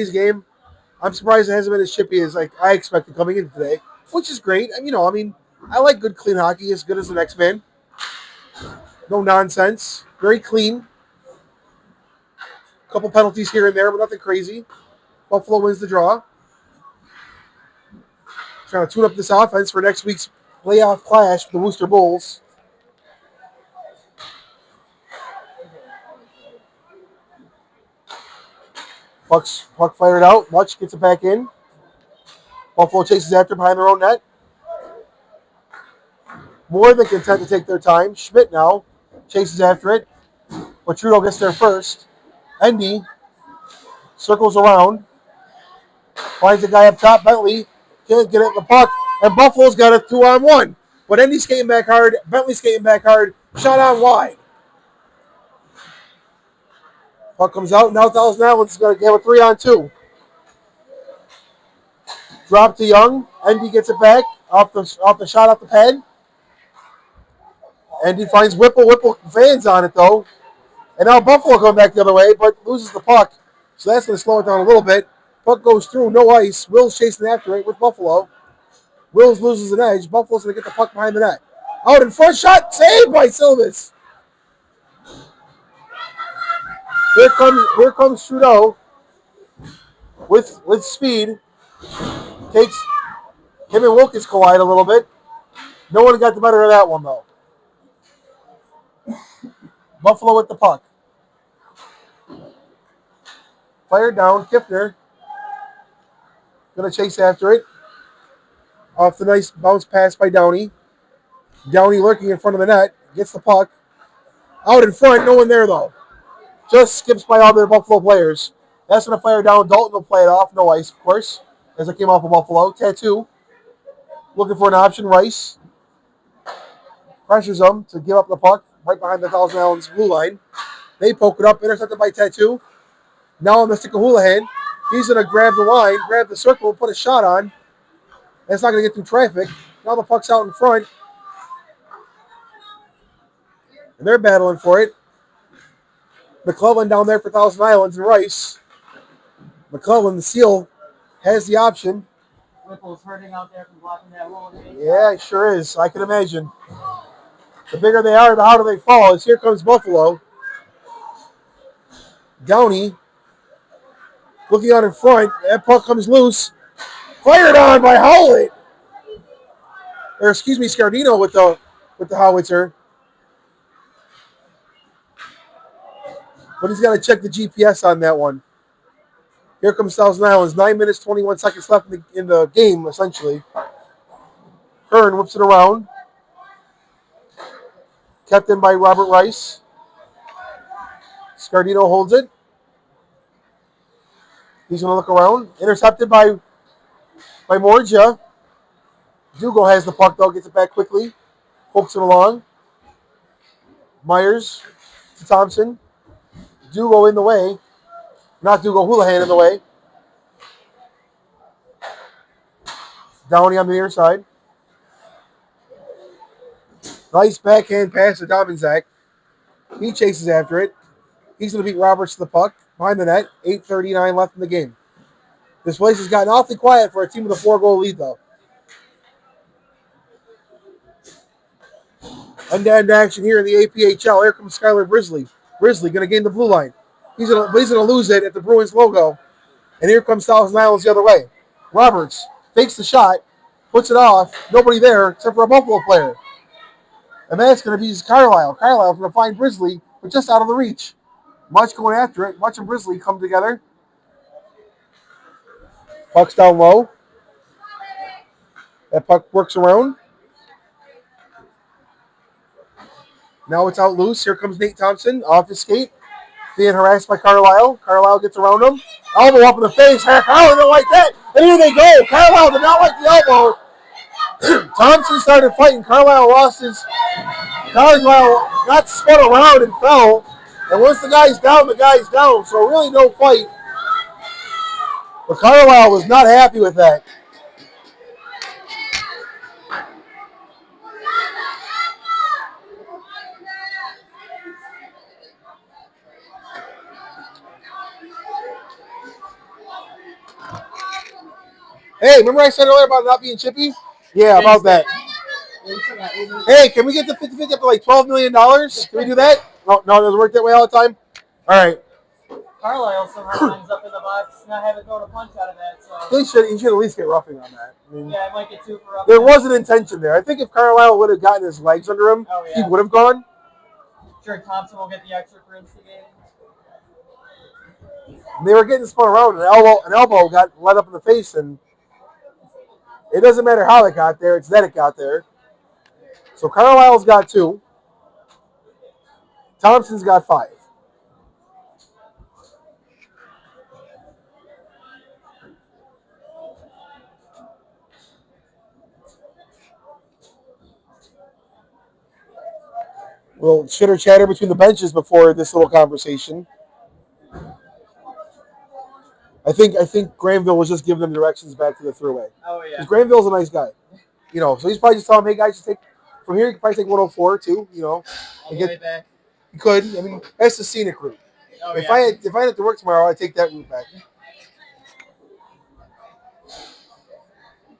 game, I'm surprised it hasn't been as chippy as I expected coming in today, which is great. I like good, clean hockey, as good as the next man. No nonsense. Very clean. A couple penalties here and there, but nothing crazy. Buffalo wins the draw. Trying to tune up this offense for next week's playoff clash with the Worcester Bulls. Puck fired out. Much gets it back in. Buffalo chases after behind their own net. More than content to take their time. Schmidt now chases after it. But Trudeau gets there first. Endy circles around. Finds a guy up top. Bentley can't get it in the puck. And Buffalo's got a 2-on-1. But Endy's skating back hard. Bentley's skating back hard. Shot on wide. Puck comes out. Now Thousand Islands is going to have a 3-on-2. Drop to Young. Endy gets it back off the shot off the pad. Endy finds Whipple. Whipple fans on it though. And now Buffalo coming back the other way, but loses the puck. So that's going to slow it down a little bit. Puck goes through, no ice. Will's chasing after it with Buffalo. Wills loses an edge. Buffalo's going to get the puck behind the net. Out in front, shot, saved by Silvis. Here comes Trudeau with speed. Takes him and Wilkins collide a little bit. No one got the better of that one though. Buffalo with the puck. Fired down. Kiffner gonna chase after it. Off the nice bounce pass by Downey. Downey lurking in front of the net. Gets the puck. Out in front. No one there though. Just skips by all their Buffalo players. That's going to fire down. Dalton will play it off. No ice, of course, as it came off of Buffalo. Tattoo. Looking for an option. Rice. Pressures them to give up the puck right behind the Thousand Islands blue line. They poke it up. Intercepted by Tattoo. Now on the stick of Houlihan. He's going to grab the line, grab the circle, put a shot on. That's not going to get through traffic. Now the puck's out in front. And they're battling for it. McClellan down there for Thousand Islands and Rice. McClellan, the seal, has the option. Whipple's hurting out there from blocking that wall. Yeah, it sure is. I can imagine. The bigger they are, the harder they fall. As here comes Buffalo. Downey looking out in front. That puck comes loose. Fired on by Howlett. Or excuse me, Scardino with the howitzer. But he's got to check the GPS on that one. Here comes Thousand Islands. 9 minutes, 21 seconds left in the game, essentially. Hearn whips it around. Kept in by Robert Rice. Scardino holds it. He's going to look around. Intercepted by Morgia. Dugo has the puck, though. Gets it back quickly. Pokes it along. Myers to Thompson. Dugo in the way. Not Dugo, Houlihan in the way. Downey on the near side. Nice backhand pass to Dominzak. He chases after it. He's going to beat Roberts to the puck. Behind the net. 8:39 left in the game. This place has gotten awfully quiet for a team with a 4-goal lead, though. End-to-end action here in the APHL. Here comes Skylar Brisley. Brisley going to gain the blue line. He's going to lose it at the Bruins logo. And here comes Thousand Islands the other way. Roberts fakes the shot, puts it off. Nobody there except for a Buffalo player. And that's going to be Carlisle. Carlisle's going to find Brisley, but just out of the reach. Much going after it. Much and Brisley come together. Puck's down low. That puck works around. Now it's out loose. Here comes Nate Thompson off his skate. Being harassed by Carlisle. Carlisle gets around him. Elbow up in the face. Carlisle didn't like that. And here they go. Carlisle did not like the elbow. Thompson started fighting. Carlisle lost his. Carlisle got spun around and fell. And once the guy's down, the guy's down. So really no fight. But Carlisle was not happy with that. Hey, remember I said earlier about not being chippy? Yeah, about that. Hey, can we get the 50-50 up to like $12 million? Can we do that? No, it doesn't work that way all the time? All right. Carlisle somehow ends up in the box, not having thrown a punch out of that. So He should at least get roughing on that. I mean, yeah, I might get 2 for roughing. There was an intention there. I think if Carlisle would have gotten his legs under him, he would have gone. Sure, Thompson will get the extra for instigating. They were getting spun around, and an elbow got let up in the face, and it doesn't matter how it got there. It's that it got there. So Carlisle's got 2. Thompson's got 5. Little chitter chatter between the benches before this little conversation. I think Granville was just giving them directions back to the throughway. Oh yeah. Because Granville's a nice guy, so he's probably just telling them, hey guys, just take from here. You can probably take 104 too, All the way back. You could. I mean, that's the scenic route. Oh, If yeah. I had to work tomorrow, I'd take that route back.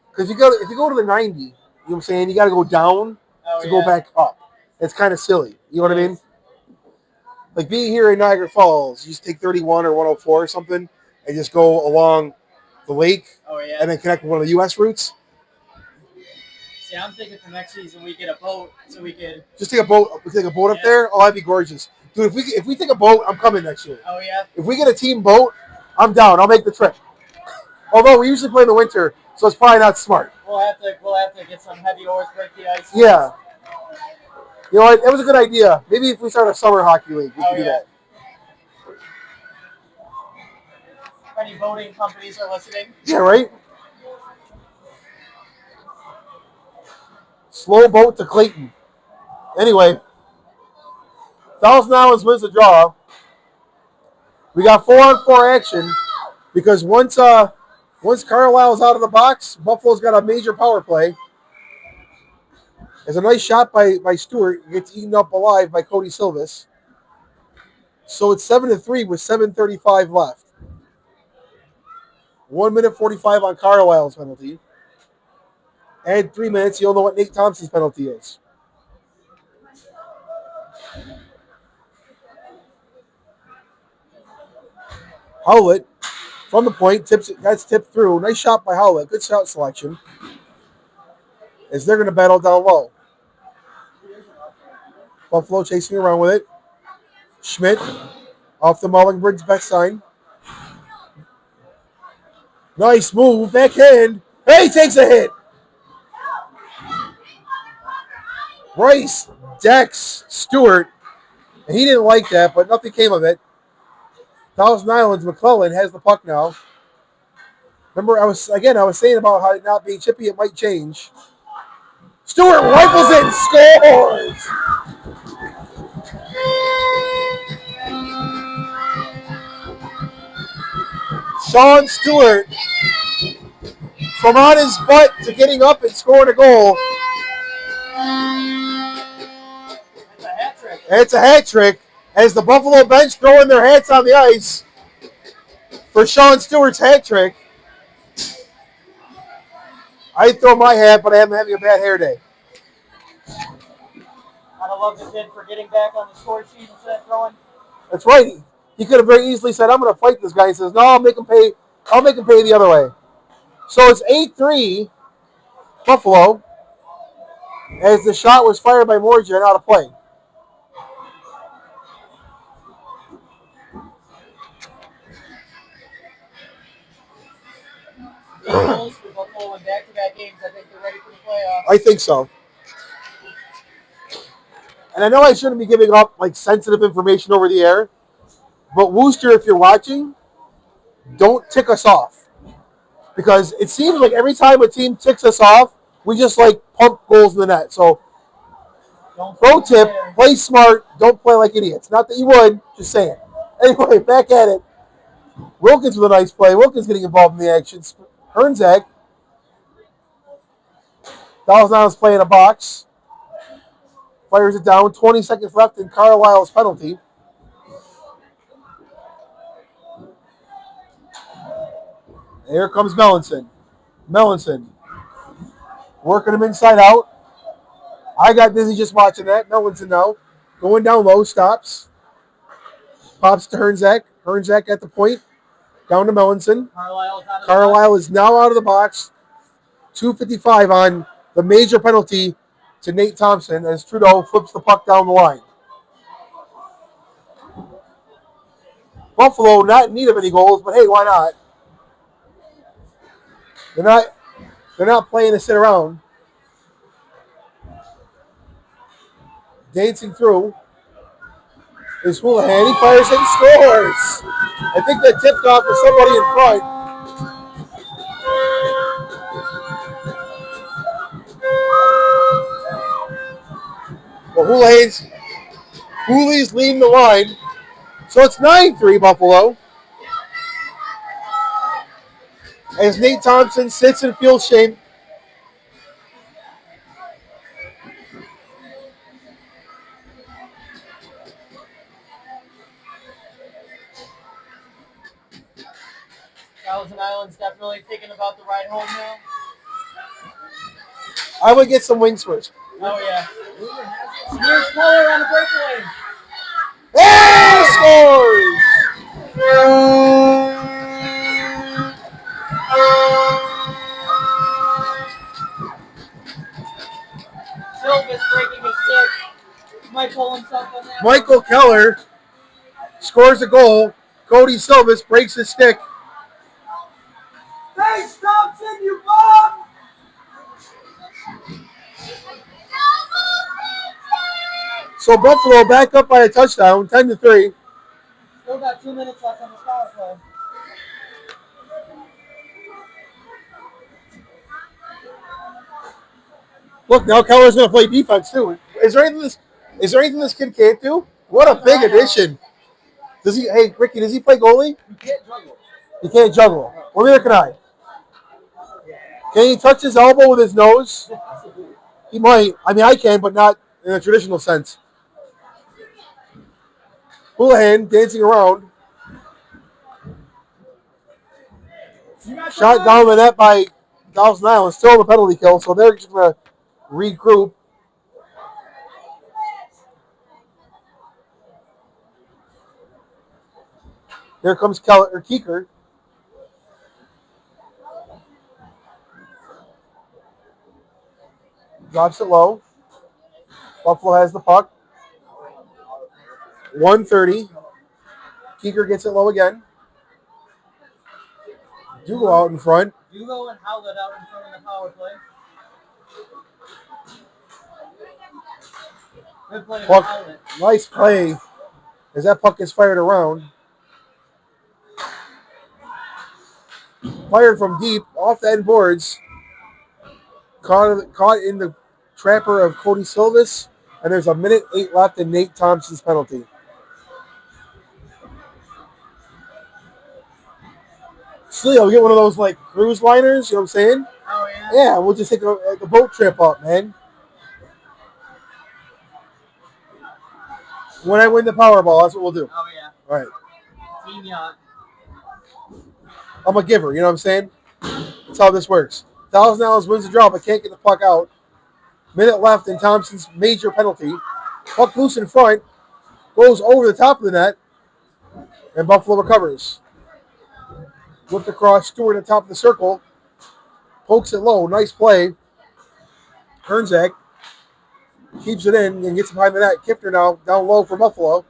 Because if you go to the 90, you know what I'm saying, you got to go down to go back up. It's kind of silly. You know what I mean? Like being here in Niagara Falls, you just take 31 or 104 or something and just go along the lake and then connect with one of the U.S. routes. See, I'm thinking for next season we get a boat so we could just take a boat. We take a boat up there. Oh, that'd be gorgeous, dude. If we take a boat, I'm coming next year. Oh yeah. If we get a team boat, I'm down. I'll make the trip. Although we usually play in the winter, so it's probably not smart. We'll have to get some heavy oars, break the ice. Yeah. You know what? That was a good idea. Maybe if we start a summer hockey league, we can do that. If any boating companies are listening. Yeah, right? Slow boat to Clayton. Anyway, Thousand Islands wins the draw. We got 4-on-4 action because once Carlisle's out of the box, Buffalo's got a major power play. There's a nice shot by Stewart. He gets eaten up alive by Cody Silvis. So it's 7-3 with 7:35 left. 1 minute 45 on Carlisle's penalty. Add 3 minutes, you'll know what Nate Thompson's penalty is. Howlett from the point, that's tipped through. Nice shot by Howlett. Good shot selection. As they're going to battle down low. Buffalo chasing around with it. Schmidt off the Mullingbridge best sign. Nice move, backhand. Hey, he takes a hit. Bryce decks Stewart. And he didn't like that, but nothing came of it. Thousand Islands, McClellan has the puck now. Remember, I was saying about how it not being chippy, it might change. Stewart rifles it and scores! Sean Stewart, from on his butt to getting up and scoring a goal. It's a hat trick as the Buffalo bench throwing their hats on the ice for Sean Stewart's hat trick. I'd throw my hat, but I am having a bad hair day. I'd love the kid for getting back on the score sheet instead of throwing. That's right. He could have very easily said, I'm going to fight this guy. He says, no, I'll make him pay the other way. So it's 8-3 Buffalo as the shot was fired by Morgan out of play. Goals for Buffalo in back-to-back games. I think they're ready for the playoffs. I think so. And I know I shouldn't be giving up like sensitive information over the air, but Wooster, if you're watching, don't tick us off. Because it seems like every time a team ticks us off, we just like pump goals in the net. So, pro tip, play smart, don't play like idiots. Not that you would, just saying. Anyway, back at it. Wilkins with a nice play. Wilkins getting involved in the action. Hernzak. Thousand Islands playing a box. Fires it down. 20 seconds left in Carlisle's penalty. Here comes Mellinson. Working him inside out. I got dizzy just watching that. Mellinson now. Going down low. Stops. Pops to Hernzak. Hernzak at the point. Down to Mellinson. Carlisle is now out of the box. 2:55 on the major penalty to Nate Thompson as Trudeau flips the puck down the line. Buffalo not in need of any goals, but hey, why not? They're not playing to sit around. Dancing through is Houlihan. He fires and scores. I think that tipped off for somebody in front. Well, Hooley's leading the line. So it's 9-3 Buffalo. As Nate Thompson sits and feels shame. Thousand Island's definitely thinking about the ride home now. I would get some wings first. Oh, yeah. Here's Keller on the breakaway. And scores! Silva's breaking his stick. Might pull himself on that. Michael Keller scores a goal. Cody Silvis breaks his stick. Thanks, Thompson, you bum! So Buffalo back up by a touchdown, 10-3. Still got 2 minutes left on the power play. Look, now Keller's going to play defense too. Is there anything this kid can't do? What a big addition! Does he? Hey, Ricky, does he play goalie? You can't juggle. He can't juggle. Well, neither can I. Can he touch his elbow with his nose? He might. I mean, I can, but not in a traditional sense. Houlihan dancing around. Shot down the net by Thousand Island. Still on the penalty kill, so they're just going to regroup. Here comes Keeker. Drops it low. Buffalo has the puck. 1:30. Keeker gets it low again. Dugo out in front. Dugo and Howlett out in front of the power play. Good play Puck, by Howlett. nice play as that puck is fired around. Fired from deep, off the end boards. Caught in the trapper of Cody Silvis. And there's 1:08 left in Nate Thompson's penalty. Silly, we get one of those like cruise liners, you know what I'm saying? Oh, yeah? Yeah, we'll just take a boat trip up, man. When I win the Powerball, that's what we'll do. Oh, yeah. All right. Team yacht. I'm a giver, you know what I'm saying? That's how this works. $1,000 wins the draw, but can't get the puck out. Minute left in Thompson's major penalty. Puck loose in front. Goes over the top of the net. And Buffalo recovers. Whipped across Stewart at the top of the circle. Pokes it low. Nice play. Hernzak keeps it in and gets behind the net. Kipner now down low for Buffalo.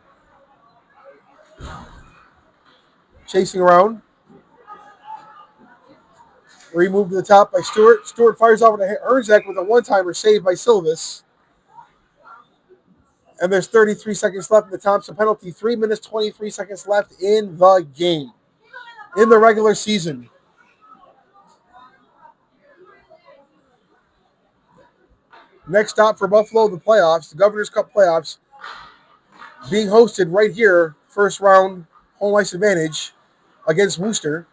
Chasing around. Removed to the top by Stewart. Stewart fires off to Hernzak with a one-timer saved by Silvis. And there's 33 seconds left in the Thompson penalty. 3 minutes, 23 seconds left in the game. In the regular season. Next stop for Buffalo, the playoffs, the Governor's Cup playoffs, being hosted right here, first round home ice advantage against Worcester.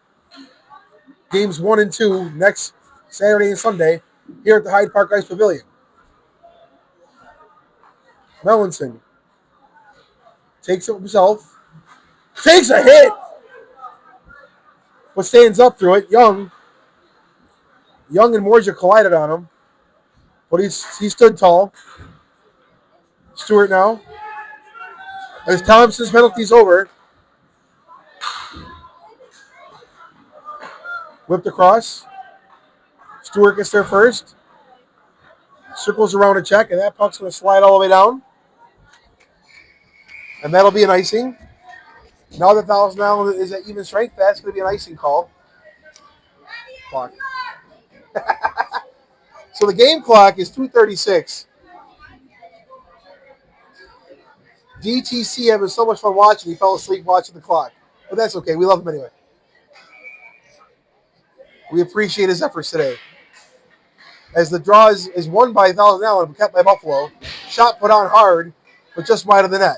Games 1 and 2 next Saturday and Sunday here at the Hyde Park Ice Pavilion. Melanson takes it himself. Takes a hit! But stands up through it. Young and Morja collided on him. But he stood tall. Stewart now. As Thompson's penalty's over. Whipped across. Stewart gets there first. Circles around a check, and that puck's going to slide all the way down. And that'll be an icing. Now that Thousand Island is at even strength, that's going to be an icing call. Clock. So the game clock is 2:36. DTC having so much fun watching, he fell asleep watching the clock. But that's okay. We love him anyway. We appreciate his efforts today. As the draw is won by Thousand Island, but kept by Buffalo. Shot put on hard, but just wide of the net.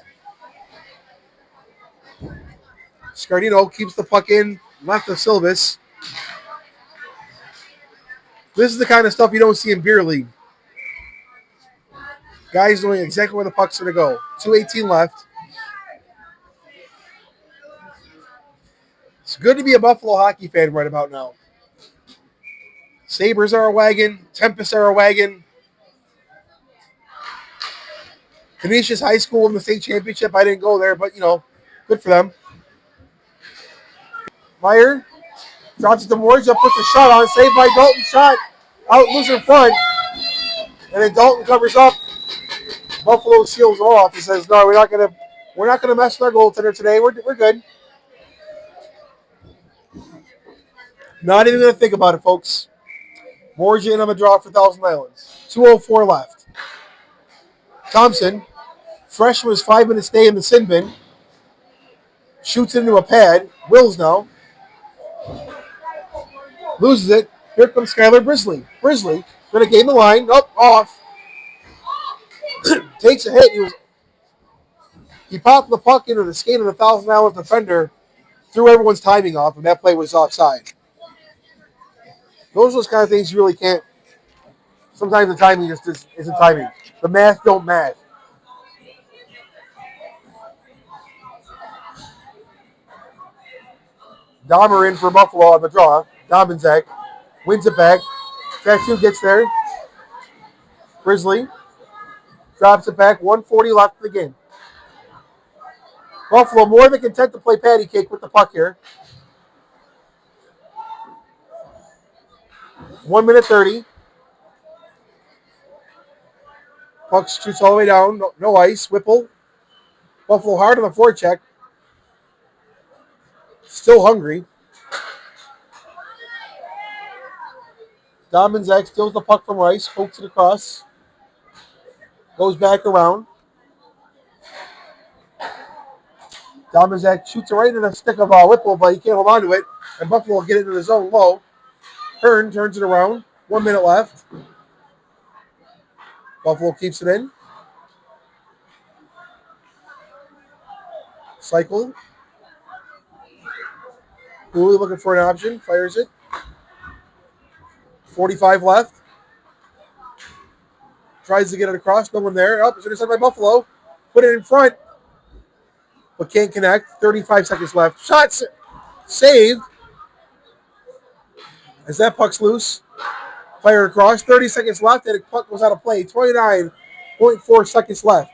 Scardino keeps the puck in, left of Silvis. This is the kind of stuff you don't see in beer league. Guys knowing exactly where the puck's going to go. 2:18 left. It's good to be a Buffalo hockey fan right about now. Sabres are a wagon. Tempest are a wagon. Canisius High School won the state championship. I didn't go there, but, good for them. Meyer drops it to Morja, puts a shot on, saved by Dalton. Shot out loose in front. And then Dalton covers up. Buffalo seals off and says, "No, we're not gonna mess with our goaltender today. We're good. Not even gonna think about it, folks." Morja in on the draw for Thousand Islands. 2:04 left. Thompson, fresh from his 5-minute stay in the sin bin, shoots it into a pad. Wills now. Loses it. Here comes Skylar Brisley. Brisley going to gain the line. Off. Takes a hit. He popped the puck into the skate of the Thousand Islands defender. Threw everyone's timing off, and that play was offside. Those are those kind of things you really can't. Sometimes the timing just isn't timing. The math don't math. Dahmer in for Buffalo on the draw. Dominzak wins it back. Tattoo gets there. Grizzly drops it back. 1:40 left in the game. Buffalo more than content to play patty cake with the puck here. 1:30. Puck shoots all the way down. No ice. Whipple. Buffalo hard on the forecheck. Still hungry. Dominzak steals the puck from Rice. Pokes it across. Goes back around. Dominzak shoots it right into the stick of Whipple, but he can't hold on to it. And Buffalo will get into the zone low. Hearn turns it around. 1 minute left. Buffalo keeps it in. Cycle. Cooley looking for an option. Fires it. 45 left. Tries to get it across. No one there. It's intercepted by Buffalo. Put it in front. But can't connect. 35 seconds left. Shots saved. As that puck's loose. Fire across. 30 seconds left. And the puck goes out of play. 29.4 seconds left.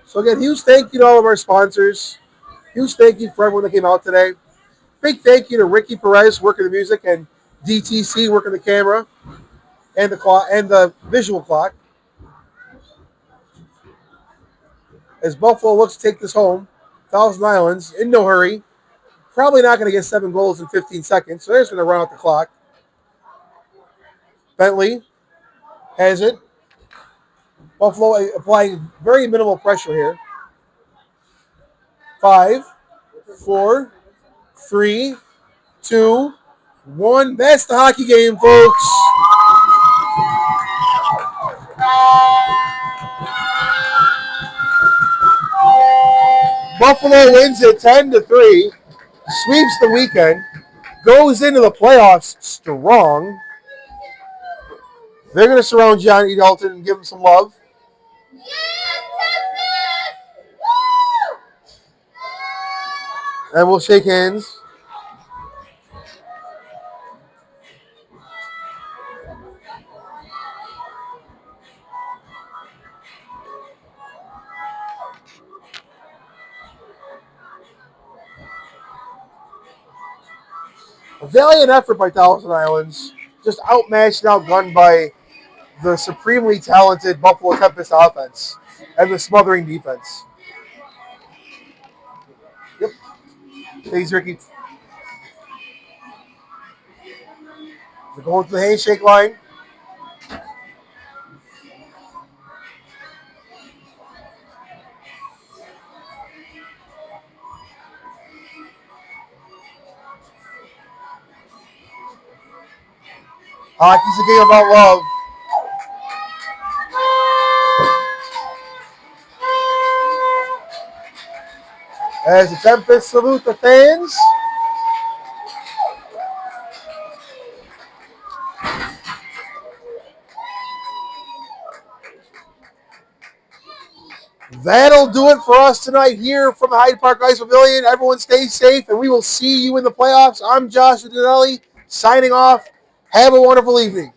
So again, huge thank you to all of our sponsors. Huge thank you for everyone that came out today. Big thank you to Ricky Perez working the music and DTC working the camera and the clock and the visual clock. As Buffalo looks to take this home, Thousand Islands in no hurry. Probably not going to get 7 goals in 15 seconds, so they're just going to run out the clock. Bentley has it. Buffalo applying very minimal pressure here. 5, 4, 3, 2, 1. That's the hockey game, folks. Buffalo wins it 10-3, sweeps the weekend, goes into the playoffs strong. They're going to surround Johnny Dalton and give him some love. And we'll shake hands. A valiant effort by Thousand Islands. Just outmatched and outgunned by the supremely talented Buffalo Tempest offense and the smothering defense. Yep. Thanks, Ricky. They're going to the handshake line. Hockey's a game about love. As the Tempest salute the fans. That'll do it for us tonight here from the Hyde Park Ice Pavilion. Everyone stay safe, and we will see you in the playoffs. I'm Josh Dinelli, signing off. Have a wonderful evening.